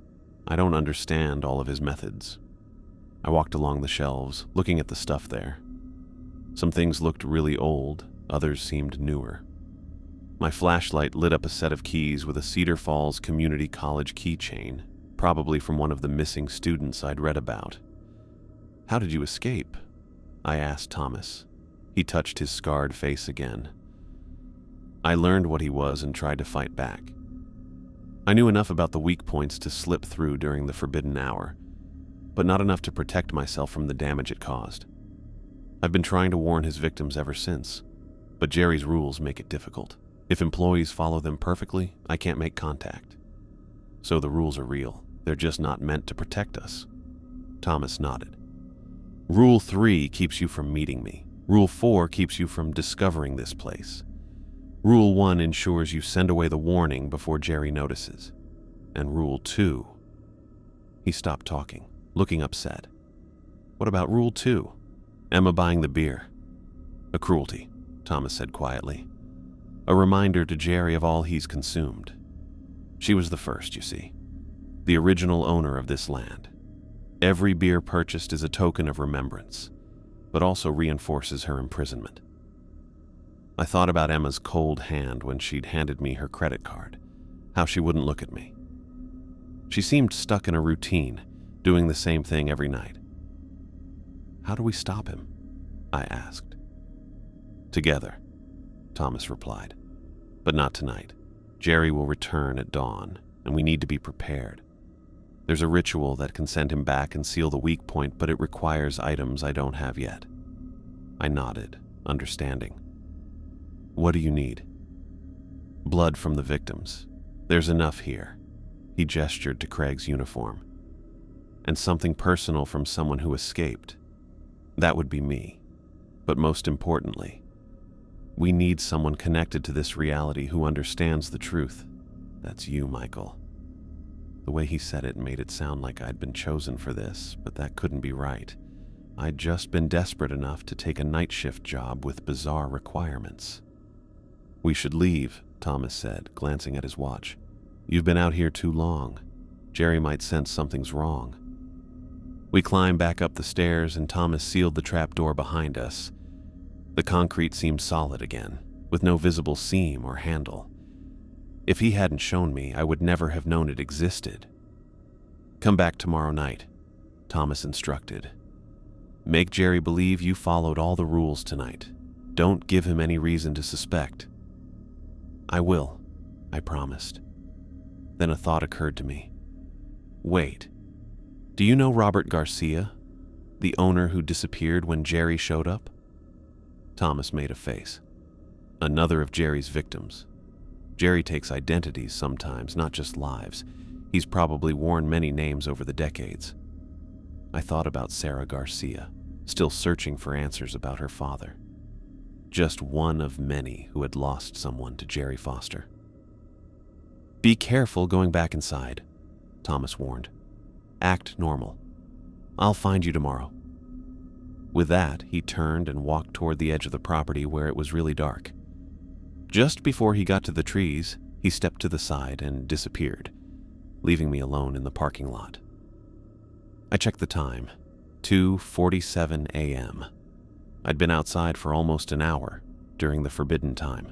I don't understand all of his methods." I walked along the shelves, looking at the stuff there. Some things looked really old, others seemed newer. My flashlight lit up a set of keys with a Cedar Falls Community College keychain, probably from one of the missing students I'd read about. "How did you escape?" I asked Thomas. He touched his scarred face again. "I learned what he was and tried to fight back. I knew enough about the weak points to slip through during the forbidden hour, but not enough to protect myself from the damage it caused. I've been trying to warn his victims ever since, but Jerry's rules make it difficult. If employees follow them perfectly, I can't make contact. So the rules are real. They're just not meant to protect us." Thomas nodded. "Rule 3 keeps you from meeting me. Rule 4 keeps you from discovering this place. Rule 1 ensures you send away the warning before Jerry notices. And Rule 2... He stopped talking, looking upset. "What about Rule 2? Emma buying the beer?" "A cruelty," Thomas said quietly. "A reminder to Jerry of all he's consumed. She was the first, you see. The original owner of this land. Every beer purchased is a token of remembrance, but also reinforces her imprisonment." I thought about Emma's cold hand when she'd handed me her credit card, how she wouldn't look at me. She seemed stuck in a routine, doing the same thing every night. "How do we stop him?" I asked. "Together," Thomas replied. "But not tonight. Jerry will return at dawn, and we need to be prepared. There's a ritual that can send him back and seal the weak point, but it requires items I don't have yet." I nodded, understanding. "What do you need?" "Blood from the victims. There's enough here." He gestured to Craig's uniform. "And something personal from someone who escaped. That would be me. But most importantly, we need someone connected to this reality who understands the truth. That's you, Michael. The way he said it made it sound like I'd been chosen for this, but that couldn't be right. I'd just been desperate enough to take a night shift job with bizarre requirements. "We should leave," Thomas said, glancing at his watch. "You've been out here too long. Jerry might sense something's wrong." We climbed back up the stairs and Thomas sealed the trap door behind us. The concrete seemed solid again, with no visible seam or handle. If he hadn't shown me, I would never have known it existed. "Come back tomorrow night," Thomas instructed. "Make Jerry believe you followed all the rules tonight. Don't give him any reason to suspect." "I will," I promised. Then a thought occurred to me. "Wait, do you know Robert Garcia, the owner who disappeared when Jerry showed up?" Thomas made a face. "Another of Jerry's victims. Jerry takes identities sometimes, not just lives. He's probably worn many names over the decades." I thought about Sarah Garcia, still searching for answers about her father. Just one of many who had lost someone to Jerry Foster. "Be careful going back inside," Thomas warned. "Act normal. I'll find you tomorrow." With that, he turned and walked toward the edge of the property where it was really dark. Just before he got to the trees, he stepped to the side and disappeared, leaving me alone in the parking lot. I checked the time, 2:47 a.m. I'd been outside for almost an hour during the forbidden time.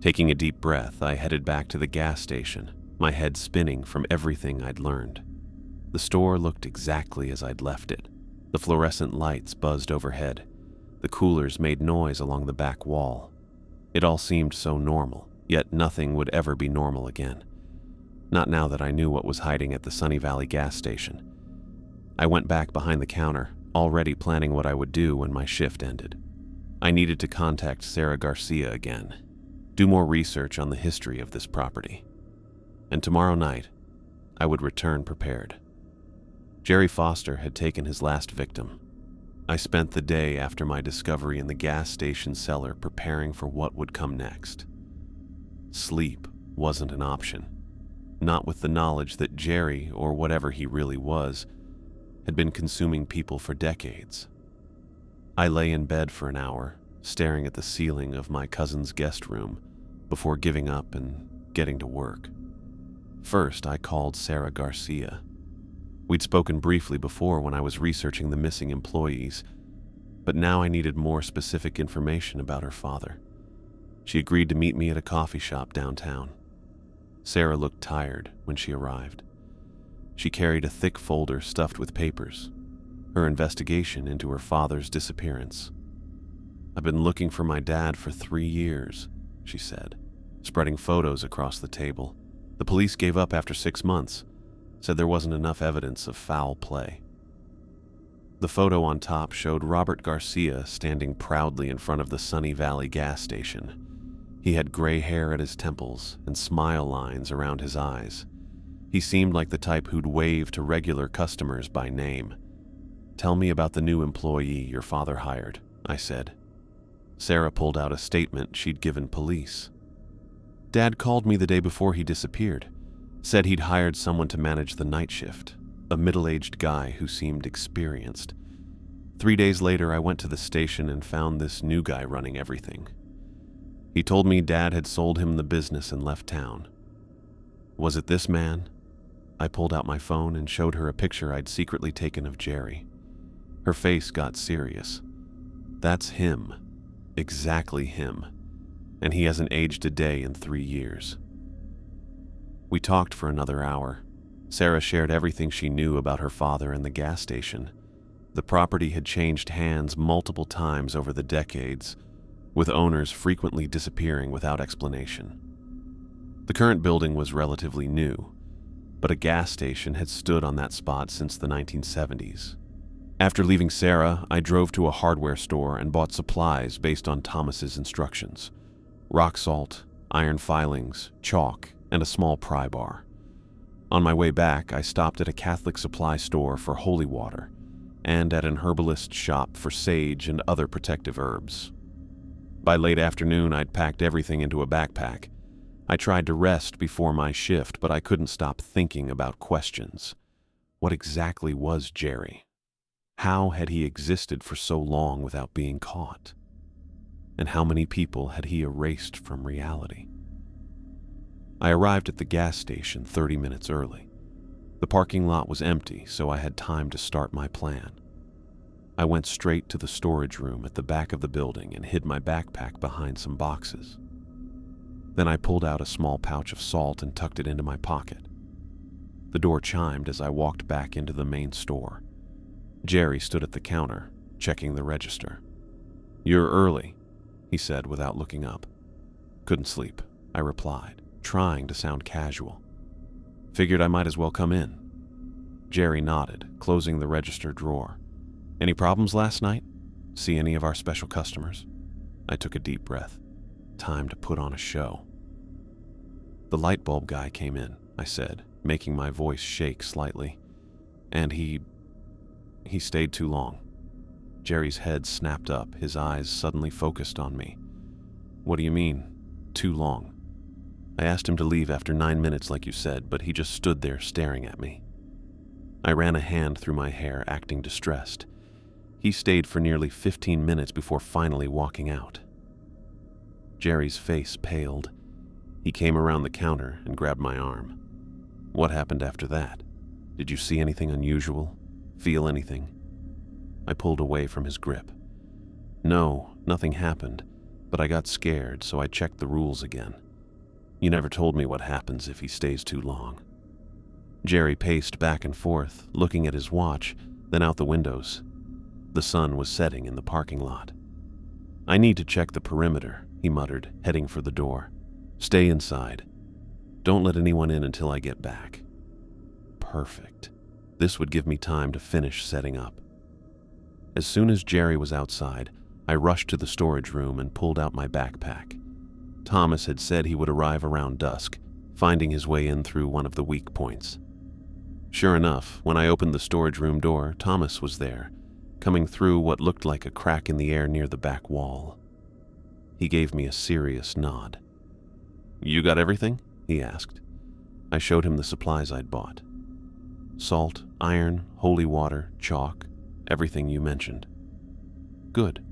Taking a deep breath, I headed back to the gas station, my head spinning from everything I'd learned. The store looked exactly as I'd left it. The fluorescent lights buzzed overhead. The coolers made noise along the back wall. It all seemed so normal, yet nothing would ever be normal again. Not now that I knew what was hiding at the Sunny Valley gas station. I went back behind the counter, already planning what I would do when my shift ended. I needed to contact Sarah Garcia again, do more research on the history of this property. And tomorrow night, I would return prepared. Jerry Foster had taken his last victim. I spent the day after my discovery in the gas station cellar preparing for what would come next. Sleep wasn't an option, not with the knowledge that Jerry, or whatever he really was, had been consuming people for decades. I lay in bed for an hour, staring at the ceiling of my cousin's guest room, before giving up and getting to work. First, I called Sarah Garcia. We'd spoken briefly before when I was researching the missing employees, but now I needed more specific information about her father. She agreed to meet me at a coffee shop downtown. Sarah looked tired when she arrived. She carried a thick folder stuffed with papers, her investigation into her father's disappearance. "I've been looking for my dad for 3 years, she said, spreading photos across the table. "The police gave up after 6 months. Said there wasn't enough evidence of foul play." The photo on top showed Robert Garcia standing proudly in front of the Sunny Valley gas station. He had gray hair at his temples and smile lines around his eyes. He seemed like the type who'd wave to regular customers by name. "Tell me about the new employee your father hired," I said. Sarah pulled out a statement she'd given police. "Dad called me the day before he disappeared. Said he'd hired someone to manage the night shift, a middle-aged guy who seemed experienced. 3 days later, I went to the station and found this new guy running everything. He told me Dad had sold him the business and left town. Was it this man?" I pulled out my phone and showed her a picture I'd secretly taken of Jerry. Her face got serious. "That's him. Exactly him. And he hasn't aged a day in 3 years." We talked for another hour. Sarah shared everything she knew about her father and the gas station. The property had changed hands multiple times over the decades, with owners frequently disappearing without explanation. The current building was relatively new, but a gas station had stood on that spot since the 1970s. After leaving Sarah, I drove to a hardware store and bought supplies based on Thomas's instructions: rock salt, iron filings, chalk, and a small pry bar. On my way back, I stopped at a Catholic supply store for holy water and at an herbalist shop for sage and other protective herbs. By late afternoon, I'd packed everything into a backpack. I tried to rest before my shift, but I couldn't stop thinking about questions. What exactly was Jerry? How had he existed for so long without being caught? And how many people had he erased from reality? I arrived at the gas station 30 minutes early. The parking lot was empty, so I had time to start my plan. I went straight to the storage room at the back of the building and hid my backpack behind some boxes. Then I pulled out a small pouch of salt and tucked it into my pocket. The door chimed as I walked back into the main store. Jerry stood at the counter, checking the register. "You're early," he said without looking up. "Couldn't sleep," I replied, trying to sound casual. "Figured I might as well come in." Jerry nodded, closing the register drawer. "Any problems last night? See any of our special customers?" I took a deep breath. Time to put on a show. "The light bulb guy came in," I said, making my voice shake slightly. "And he stayed too long." Jerry's head snapped up, his eyes suddenly focused on me. "What do you mean, too long?" "I asked him to leave after 9 minutes like you said, but he just stood there staring at me." I ran a hand through my hair, acting distressed. He stayed for nearly 15 minutes before finally walking out. Jerry's face paled. He came around the counter and grabbed my arm. "What happened after that? Did you see anything unusual? Feel anything?" I pulled away from his grip. "No, nothing happened, but I got scared, so I checked the rules again. You never told me what happens if he stays too long." Jerry paced back and forth, looking at his watch, then out the windows. The sun was setting in the parking lot. "I need to check the perimeter," he muttered, heading for the door. "Stay inside. Don't let anyone in until I get back." Perfect. This would give me time to finish setting up. As soon as Jerry was outside, I rushed to the storage room and pulled out my backpack. Thomas had said he would arrive around dusk, finding his way in through one of the weak points. Sure enough, when I opened the storage room door, Thomas was there, coming through what looked like a crack in the air near the back wall. He gave me a serious nod. "You got everything?" he asked. I showed him the supplies I'd bought. "Salt, iron, holy water, chalk, everything you mentioned." "Good."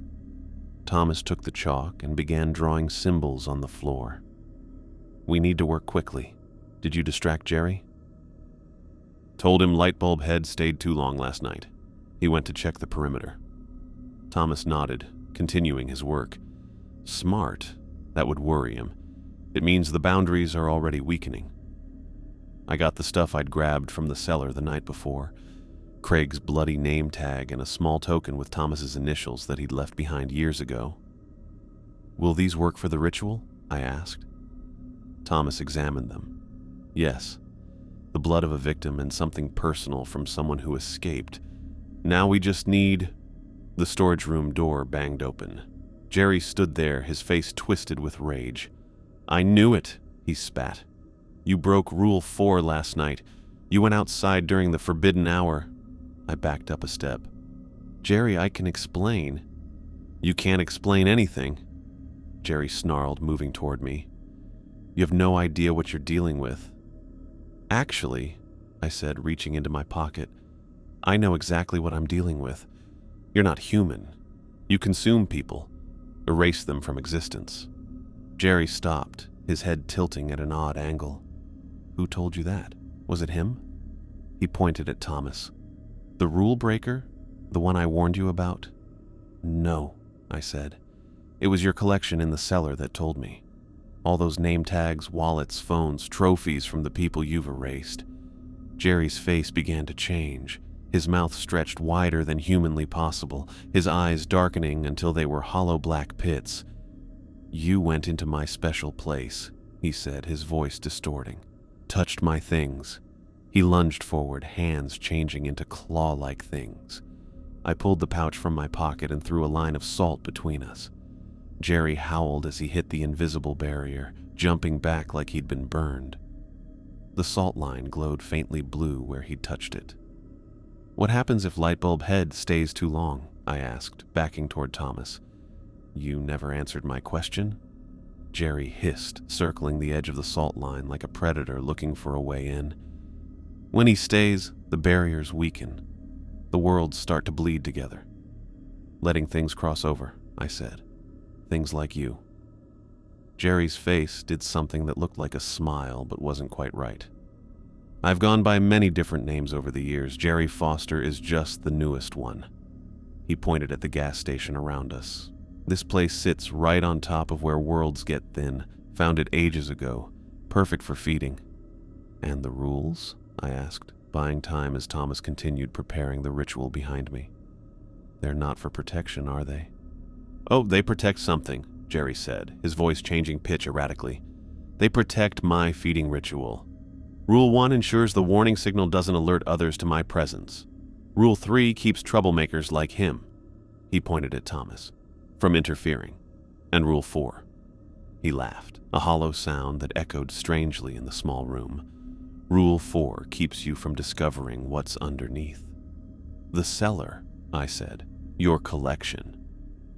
Thomas took the chalk and began drawing symbols on the floor. "We need to work quickly. Did you distract Jerry?" "Told him Lightbulb Head stayed too long last night. He went to check the perimeter." Thomas nodded, continuing his work. "Smart. That would worry him. It means the boundaries are already weakening." I got the stuff I'd grabbed from the cellar the night before. Craig's bloody name tag and a small token with Thomas's initials that he'd left behind years ago. "Will these work for the ritual?" I asked. Thomas examined them. "Yes. The blood of a victim and something personal from someone who escaped. Now we just need..." The storage room door banged open. Jerry stood there, his face twisted with rage. "I knew it," he spat. "You broke Rule 4 last night. You went outside during the forbidden hour." I backed up a step. "Jerry, I can explain." "You can't explain anything," Jerry snarled, moving toward me. "You have no idea what you're dealing with." "Actually," I said, reaching into my pocket, "I know exactly what I'm dealing with. You're not human. You consume people, erase them from existence." Jerry stopped, his head tilting at an odd angle. "Who told you that? Was it him?" He pointed at Thomas. "The rule breaker? The one I warned you about?" "No," I said. "It was your collection in the cellar that told me. All those name tags, wallets, phones, trophies from the people you've erased." Jerry's face began to change. His mouth stretched wider than humanly possible, his eyes darkening until they were hollow black pits. "You went into my special place," he said, his voice distorting. "Touched my things." He lunged forward, hands changing into claw-like things. I pulled the pouch from my pocket and threw a line of salt between us. Jerry howled as he hit the invisible barrier, jumping back like he'd been burned. The salt line glowed faintly blue where he'd touched it. What happens if Lightbulb Head stays too long? I asked, backing toward Thomas. You never answered my question? Jerry hissed, circling the edge of the salt line like a predator looking for a way in. When he stays, the barriers weaken. The worlds start to bleed together. Letting things cross over, I said. Things like you. Jerry's face did something that looked like a smile but wasn't quite right. I've gone by many different names over the years. Jerry Foster is just the newest one. He pointed at the gas station around us. This place sits right on top of where worlds get thin, founded ages ago, perfect for feeding. And the rules? I asked, buying time as Thomas continued preparing the ritual behind me. They're not for protection, are they? Oh, they protect something, Jerry said, his voice changing pitch erratically. They protect my feeding ritual. Rule 1 ensures the warning signal doesn't alert others to my presence. Rule 3 keeps troublemakers like him, he pointed at Thomas, from interfering. And Rule 4. He laughed, a hollow sound that echoed strangely in the small room. Rule 4 keeps you from discovering what's underneath. The cellar, I said. Your collection.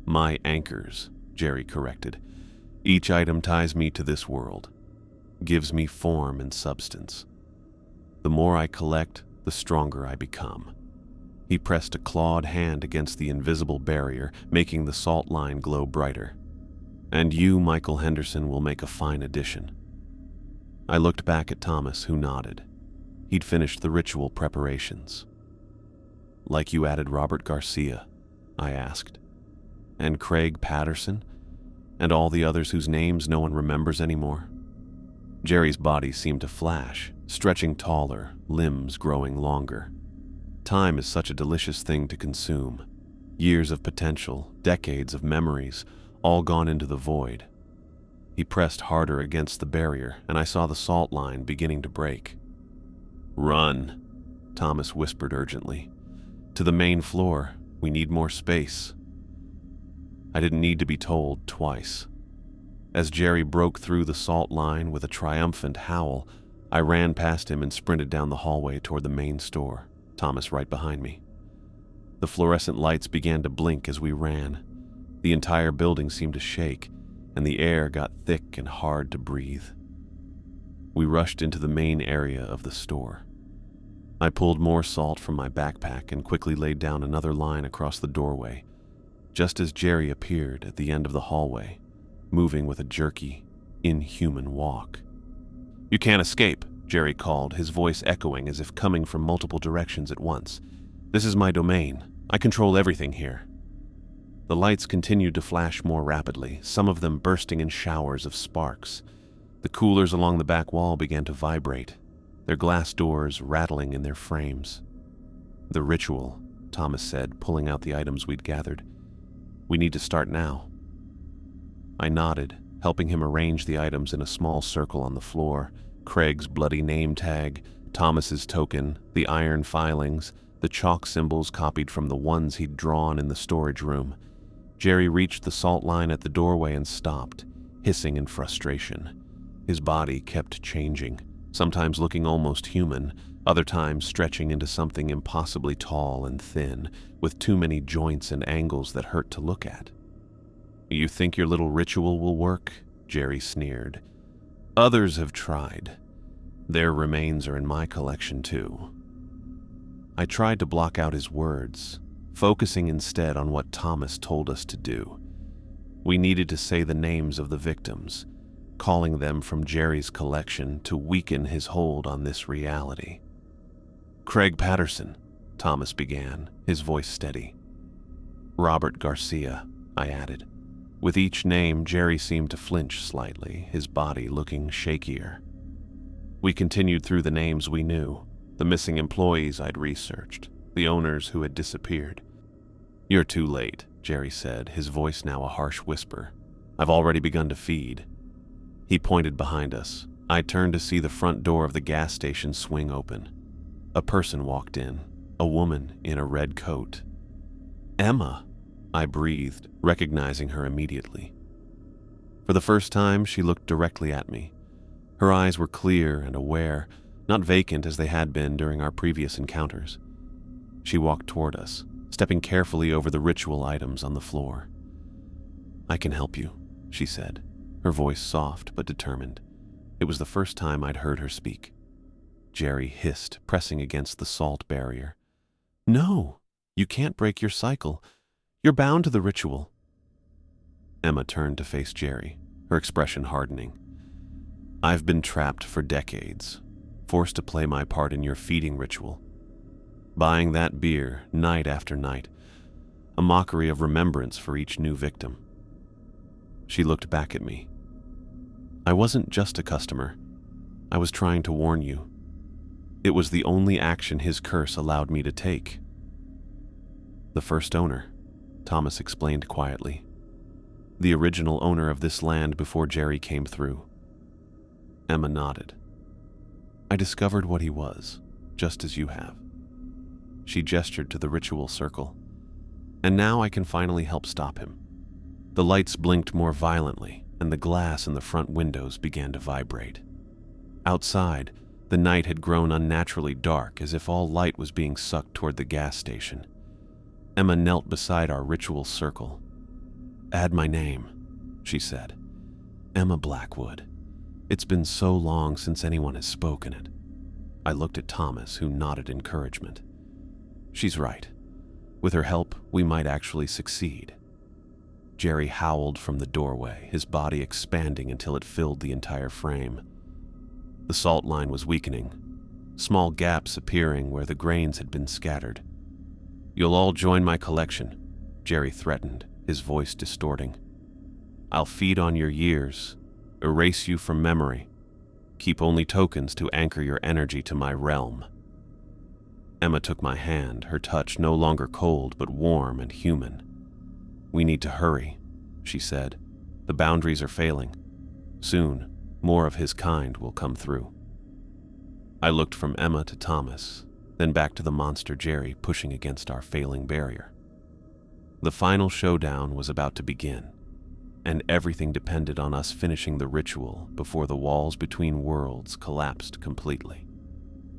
My anchors, Jerry corrected. Each item ties me to this world, gives me form and substance. The more I collect, the stronger I become. He pressed a clawed hand against the invisible barrier, making the salt line glow brighter. And you, Michael Henderson, will make a fine addition. I looked back at Thomas, who nodded. He'd finished the ritual preparations. Like you added Robert Garcia, I asked. And Craig Patterson? And all the others whose names no one remembers anymore? Jerry's body seemed to flash, stretching taller, limbs growing longer. Time is such a delicious thing to consume. Years of potential, decades of memories, all gone into the void. He pressed harder against the barrier, and I saw the salt line beginning to break. Run, Thomas whispered urgently. To the main floor. We need more space. I didn't need to be told twice. As Jerry broke through the salt line with a triumphant howl, I ran past him and sprinted down the hallway toward the main store, Thomas right behind me. The fluorescent lights began to blink as we ran. The entire building seemed to shake, and the air got thick and hard to breathe. We rushed into the main area of the store. I pulled more salt from my backpack and quickly laid down another line across the doorway, just as Jerry appeared at the end of the hallway, moving with a jerky, inhuman walk. You can't escape, Jerry called, his voice echoing as if coming from multiple directions at once. This is my domain. I control everything here. The lights continued to flash more rapidly, some of them bursting in showers of sparks. The coolers along the back wall began to vibrate, their glass doors rattling in their frames. The ritual, Thomas said, pulling out the items we'd gathered. We need to start now. I nodded, helping him arrange the items in a small circle on the floor. Craig's bloody name tag, Thomas's token, the iron filings, the chalk symbols copied from the ones he'd drawn in the storage room. Jerry reached the salt line at the doorway and stopped, hissing in frustration. His body kept changing, sometimes looking almost human, other times stretching into something impossibly tall and thin, with too many joints and angles that hurt to look at. You think your little ritual will work? Jerry sneered. Others have tried. Their remains are in my collection too. I tried to block out his words, focusing instead on what Thomas told us to do. We needed to say the names of the victims, calling them from Jerry's collection to weaken his hold on this reality. Craig Patterson, Thomas began, his voice steady. Robert Garcia, I added. With each name, Jerry seemed to flinch slightly, his body looking shakier. We continued through the names we knew, the missing employees I'd researched, the owners who had disappeared. You're too late, Jerry said, his voice now a harsh whisper. I've already begun to feed. He pointed behind us. I turned to see the front door of the gas station swing open. A person walked in, a woman in a red coat. Emma, I breathed, recognizing her immediately. For the first time, she looked directly at me. Her eyes were clear and aware, not vacant as they had been during our previous encounters. She walked toward us, stepping carefully over the ritual items on the floor. "I can help you," she said, her voice soft but determined. It was the first time I'd heard her speak. Jerry hissed, pressing against the salt barrier. "No, you can't break your cycle. You're bound to the ritual." Emma turned to face Jerry, her expression hardening. "I've been trapped for decades, forced to play my part in your feeding ritual. Buying that beer night after night, a mockery of remembrance for each new victim." She looked back at me. "I wasn't just a customer. I was trying to warn you. It was the only action his curse allowed me to take." "The first owner," Thomas explained quietly. "The original owner of this land before Jerry came through." Emma nodded. "I discovered what he was, just as you have." She gestured to the ritual circle. "And now I can finally help stop him." The lights blinked more violently, and the glass in the front windows began to vibrate. Outside, the night had grown unnaturally dark, as if all light was being sucked toward the gas station. Emma knelt beside our ritual circle. "Add my name," she said. "Emma Blackwood. It's been so long since anyone has spoken it." I looked at Thomas, who nodded encouragement. "She's right. With her help, we might actually succeed." Jerry howled from the doorway, his body expanding until it filled the entire frame. The salt line was weakening, small gaps appearing where the grains had been scattered. "You'll all join my collection," Jerry threatened, his voice distorting. "I'll feed on your years, erase you from memory, keep only tokens to anchor your energy to my realm." Emma took my hand, her touch no longer cold but warm and human. "We need to hurry," she said. "The boundaries are failing. Soon, more of his kind will come through." I looked from Emma to Thomas, then back to the monster Jerry pushing against our failing barrier. The final showdown was about to begin, and everything depended on us finishing the ritual before the walls between worlds collapsed completely.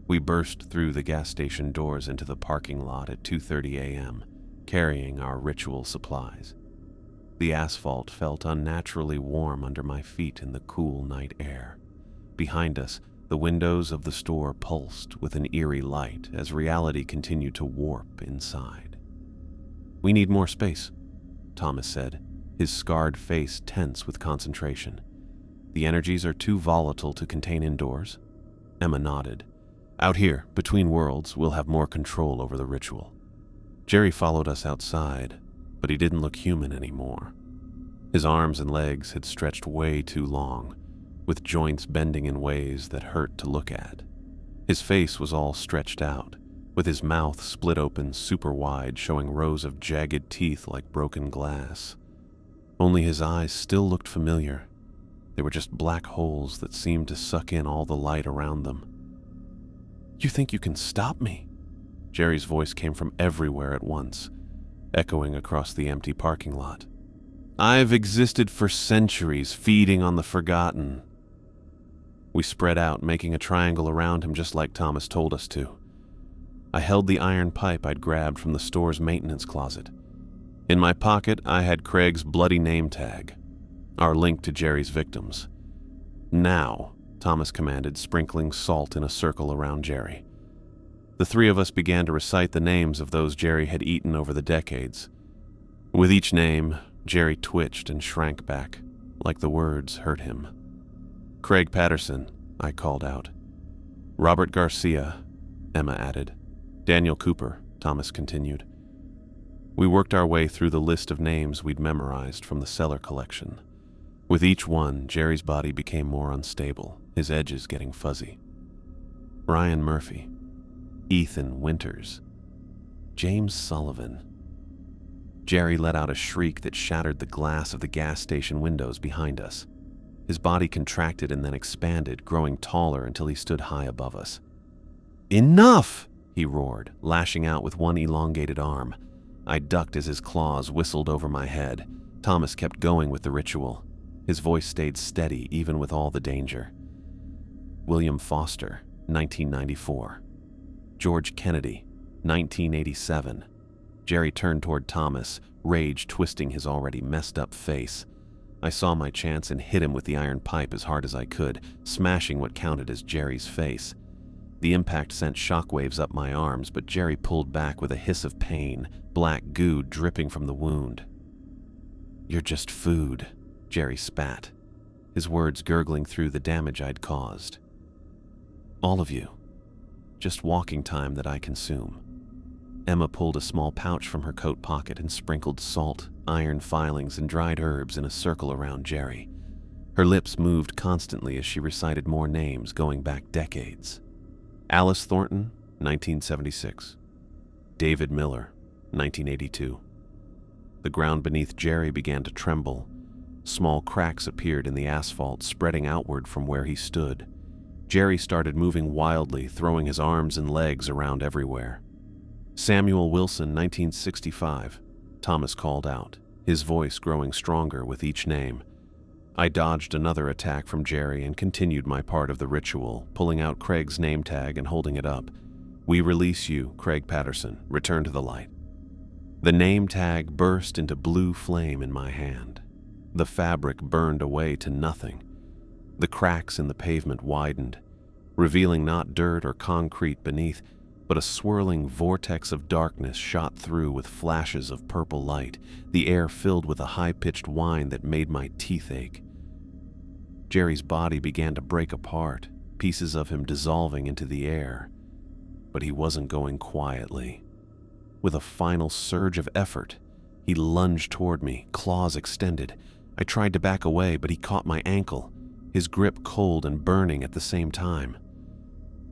We burst through the gas station doors into the parking lot at 2:30 a.m., carrying our ritual supplies. The asphalt felt unnaturally warm under my feet in the cool night air. Behind us, the windows of the store pulsed with an eerie light as reality continued to warp inside. "We need more space," Thomas said, his scarred face tense with concentration. "The energies are too volatile to contain indoors." Emma nodded. "Out here, between worlds, we'll have more control over the ritual." Jerry followed us outside, but he didn't look human anymore. His arms and legs had stretched way too long, with joints bending in ways that hurt to look at. His face was all stretched out, with his mouth split open super wide, showing rows of jagged teeth like broken glass. Only his eyes still looked familiar. They were just black holes that seemed to suck in all the light around them. "You think you can stop me?" Jerry's voice came from everywhere at once, echoing across the empty parking lot. "I've existed for centuries, feeding on the forgotten." We spread out, making a triangle around him just like Thomas told us to. I held the iron pipe I'd grabbed from the store's maintenance closet. In my pocket, I had Craig's bloody name tag, our link to Jerry's victims. "Now," Thomas commanded, sprinkling salt in a circle around Jerry. The three of us began to recite the names of those Jerry had eaten over the decades. With each name, Jerry twitched and shrank back, like the words hurt him. "Craig Patterson," I called out. "Robert Garcia," Emma added. "Daniel Cooper," Thomas continued. We worked our way through the list of names we'd memorized from the cellar collection. With each one, Jerry's body became more unstable, his edges getting fuzzy. Brian Murphy, Ethan Winters, James Sullivan. Jerry let out a shriek that shattered the glass of the gas station windows behind us. His body contracted and then expanded, growing taller until he stood high above us. "Enough!" he roared, lashing out with one elongated arm. I ducked as his claws whistled over my head. Thomas kept going with the ritual. His voice stayed steady even with all the danger. "William Foster, 1994. George Kennedy, 1987. Jerry turned toward Thomas, rage twisting his already messed up face. I saw my chance and hit him with the iron pipe as hard as I could, smashing what counted as Jerry's face. The impact sent shockwaves up my arms, but Jerry pulled back with a hiss of pain, black goo dripping from the wound. "You're just food," Jerry spat, his words gurgling through the damage I'd caused. "All of you. Just walking time that I consume." Emma pulled a small pouch from her coat pocket and sprinkled salt, iron filings, and dried herbs in a circle around Jerry. Her lips moved constantly as she recited more names going back decades. Alice Thornton, 1976. David Miller, 1982. The ground beneath Jerry began to tremble. Small cracks appeared in the asphalt, spreading outward from where he stood. Jerry started moving wildly, throwing his arms and legs around everywhere. "Samuel Wilson, 1965, Thomas called out, his voice growing stronger with each name. I dodged another attack from Jerry and continued my part of the ritual, pulling out Craig's name tag and holding it up. "We release you, Craig Patterson. Return to the light." The name tag burst into blue flame in my hand. The fabric burned away to nothing. The cracks in the pavement widened, revealing not dirt or concrete beneath, but a swirling vortex of darkness shot through with flashes of purple light, the air filled with a high-pitched whine that made my teeth ache. Jerry's body began to break apart, pieces of him dissolving into the air. But he wasn't going quietly. With a final surge of effort, he lunged toward me, claws extended. I tried to back away, but he caught my ankle, his grip cold and burning at the same time.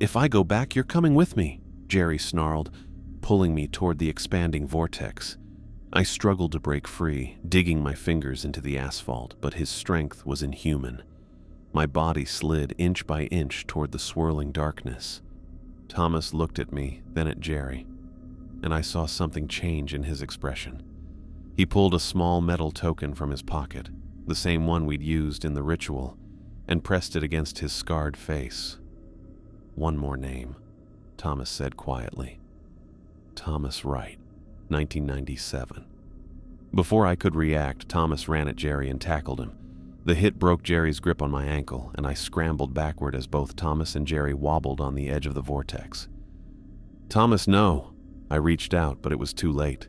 "If I go back, you're coming with me," Jerry snarled, pulling me toward the expanding vortex. I struggled to break free, digging my fingers into the asphalt, but his strength was inhuman. My body slid inch by inch toward the swirling darkness. Thomas looked at me, then at Jerry, and I saw something change in his expression. He pulled a small metal token from his pocket, the same one we'd used in the ritual, and pressed it against his scarred face. "One more name," Thomas said quietly. "Thomas Wright, 1997. Before I could react, Thomas ran at Jerry and tackled him. The hit broke Jerry's grip on my ankle, and I scrambled backward as both Thomas and Jerry wobbled on the edge of the vortex. "Thomas, no!" I reached out, but it was too late.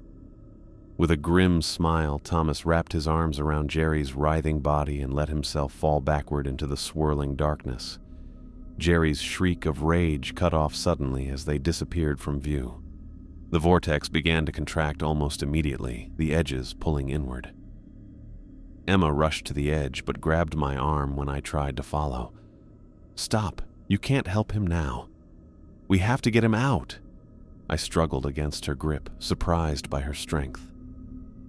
With a grim smile, Thomas wrapped his arms around Jerry's writhing body and let himself fall backward into the swirling darkness. Jerry's shriek of rage cut off suddenly as they disappeared from view. The vortex began to contract almost immediately, the edges pulling inward. Emma rushed to the edge but grabbed my arm when I tried to follow. "Stop! You can't help him now. We have to get him out!" I struggled against her grip, surprised by her strength.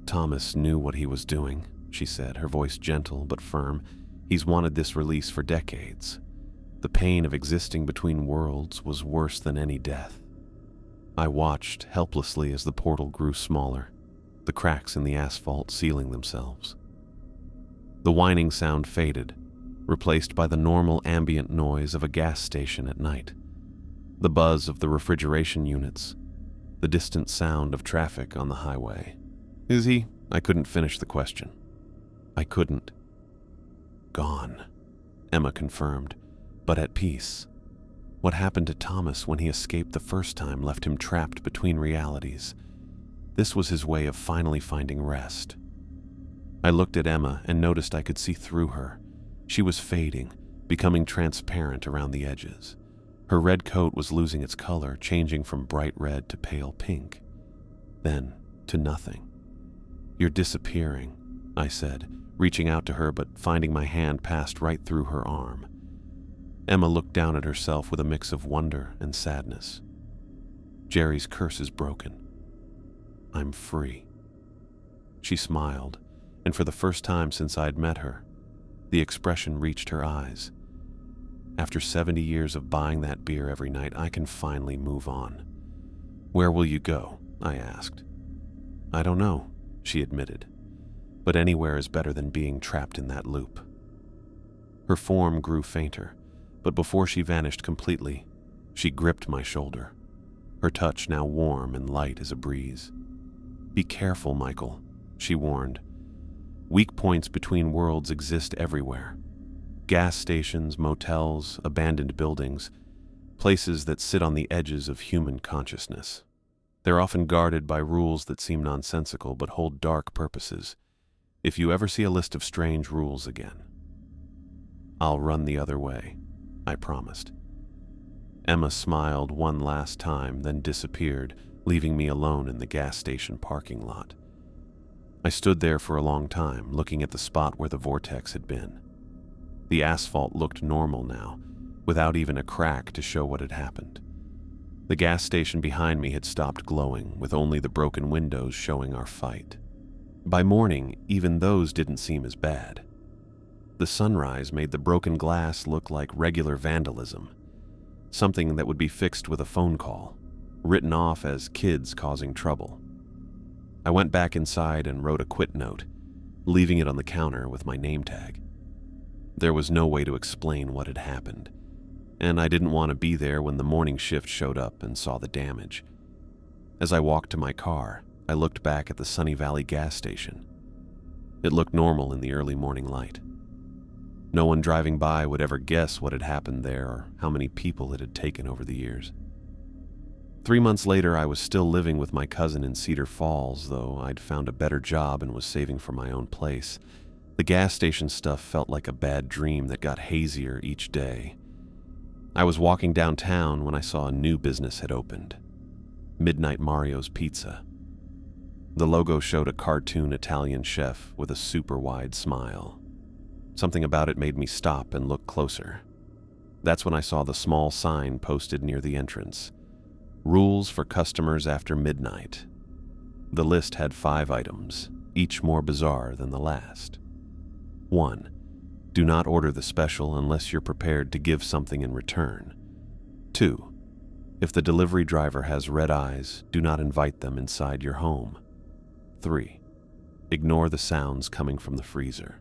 "Thomas knew what he was doing," she said, her voice gentle but firm. "He's wanted this release for decades. The pain of existing between worlds was worse than any death." I watched helplessly as the portal grew smaller, the cracks in the asphalt sealing themselves. The whining sound faded, replaced by the normal ambient noise of a gas station at night. The buzz of the refrigeration units, the distant sound of traffic on the highway. "Is he?" I couldn't finish the question. I couldn't. "Gone," Emma confirmed, but at peace. What happened to Thomas when he escaped the first time left him trapped between realities. This was his way of finally finding rest. I looked at Emma and noticed I could see through her. She was fading, becoming transparent around the edges. Her red coat was losing its color, changing from bright red to pale pink. Then to nothing. "You're disappearing," I said, reaching out to her but finding my hand passed right through her arm. Emma looked down at herself with a mix of wonder and sadness. "Jerry's curse is broken. I'm free." She smiled, and for the first time since I'd met her, the expression reached her eyes. "After 70 years of buying that beer every night, I can finally move on." "Where will you go?" I asked. "I don't know," she admitted, "but anywhere is better than being trapped in that loop." Her form grew fainter, but before she vanished completely, she gripped my shoulder. her touch now warm and light as a breeze. "Be careful, Michael," she warned. "Weak points between worlds exist everywhere. Gas stations, motels, abandoned buildings, places that sit on the edges of human consciousness. They're often guarded by rules that seem nonsensical but hold dark purposes. If you ever see a list of strange rules again, I'll run the other way," I promised. Emma smiled one last time, then disappeared, leaving me alone in the gas station parking lot. I stood there for a long time, looking at the spot where the vortex had been. The asphalt looked normal now, without even a crack to show what had happened. The gas station behind me had stopped glowing, with only the broken windows showing our fight. By morning, even those didn't seem as bad. The sunrise made the broken glass look like regular vandalism, something that would be fixed with a phone call, written off as kids causing trouble. I went back inside and wrote a quit note, leaving it on the counter with my name tag. There was no way to explain what had happened, and I didn't want to be there when the morning shift showed up and saw the damage. As I walked to my car, I looked back at the Sunny Valley gas station. It looked normal in the early morning light. No one driving by would ever guess what had happened there or how many people it had taken over the years. 3 months later, I was still living with my cousin in Cedar Falls, though I'd found a better job and was saving for my own place. The gas station stuff felt like a bad dream that got hazier each day. I was walking downtown when I saw a new business had opened. Midnight Mario's Pizza. The logo showed a cartoon Italian chef with a super wide smile. Something about it made me stop and look closer. That's when I saw the small sign posted near the entrance. Rules for customers after midnight. The list had 5 items, each more bizarre than the last. 1. Do not order the special unless you're prepared to give something in return. 2. If the delivery driver has red eyes, do not invite them inside your home. 3. Ignore the sounds coming from the freezer.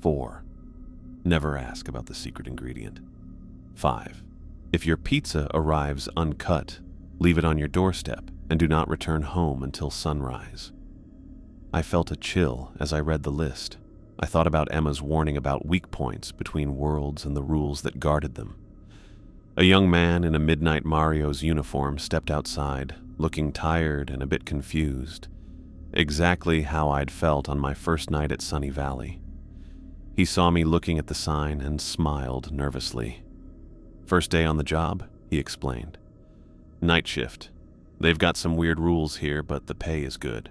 4. Never ask about the secret ingredient. 5. If your pizza arrives uncut, leave it on your doorstep and do not return home until sunrise. I felt a chill as I read the list. I thought about Emma's warning about weak points between worlds and the rules that guarded them. A young man in a Midnight Mario's uniform stepped outside, looking tired and a bit confused. Exactly how I'd felt on my first night at Sunny Valley. He saw me looking at the sign and smiled nervously. "First day on the job," he explained. "Nightshift. They've got some weird rules here, but the pay is good."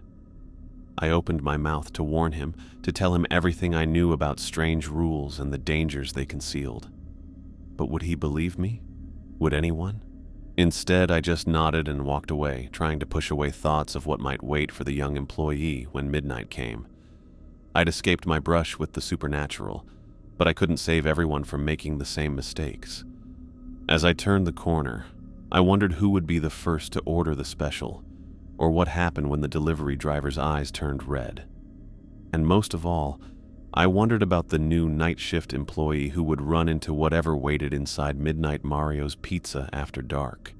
I opened my mouth to warn him, to tell him everything I knew about strange rules and the dangers they concealed. But would he believe me? Would anyone? Instead, I just nodded and walked away, trying to push away thoughts of what might wait for the young employee when midnight came. I'd escaped my brush with the supernatural, but I couldn't save everyone from making the same mistakes. As I turned the corner, I wondered who would be the first to order the special, or what happened when the delivery driver's eyes turned red. And most of all, I wondered about the new night shift employee who would run into whatever waited inside Midnight Mario's Pizza after dark.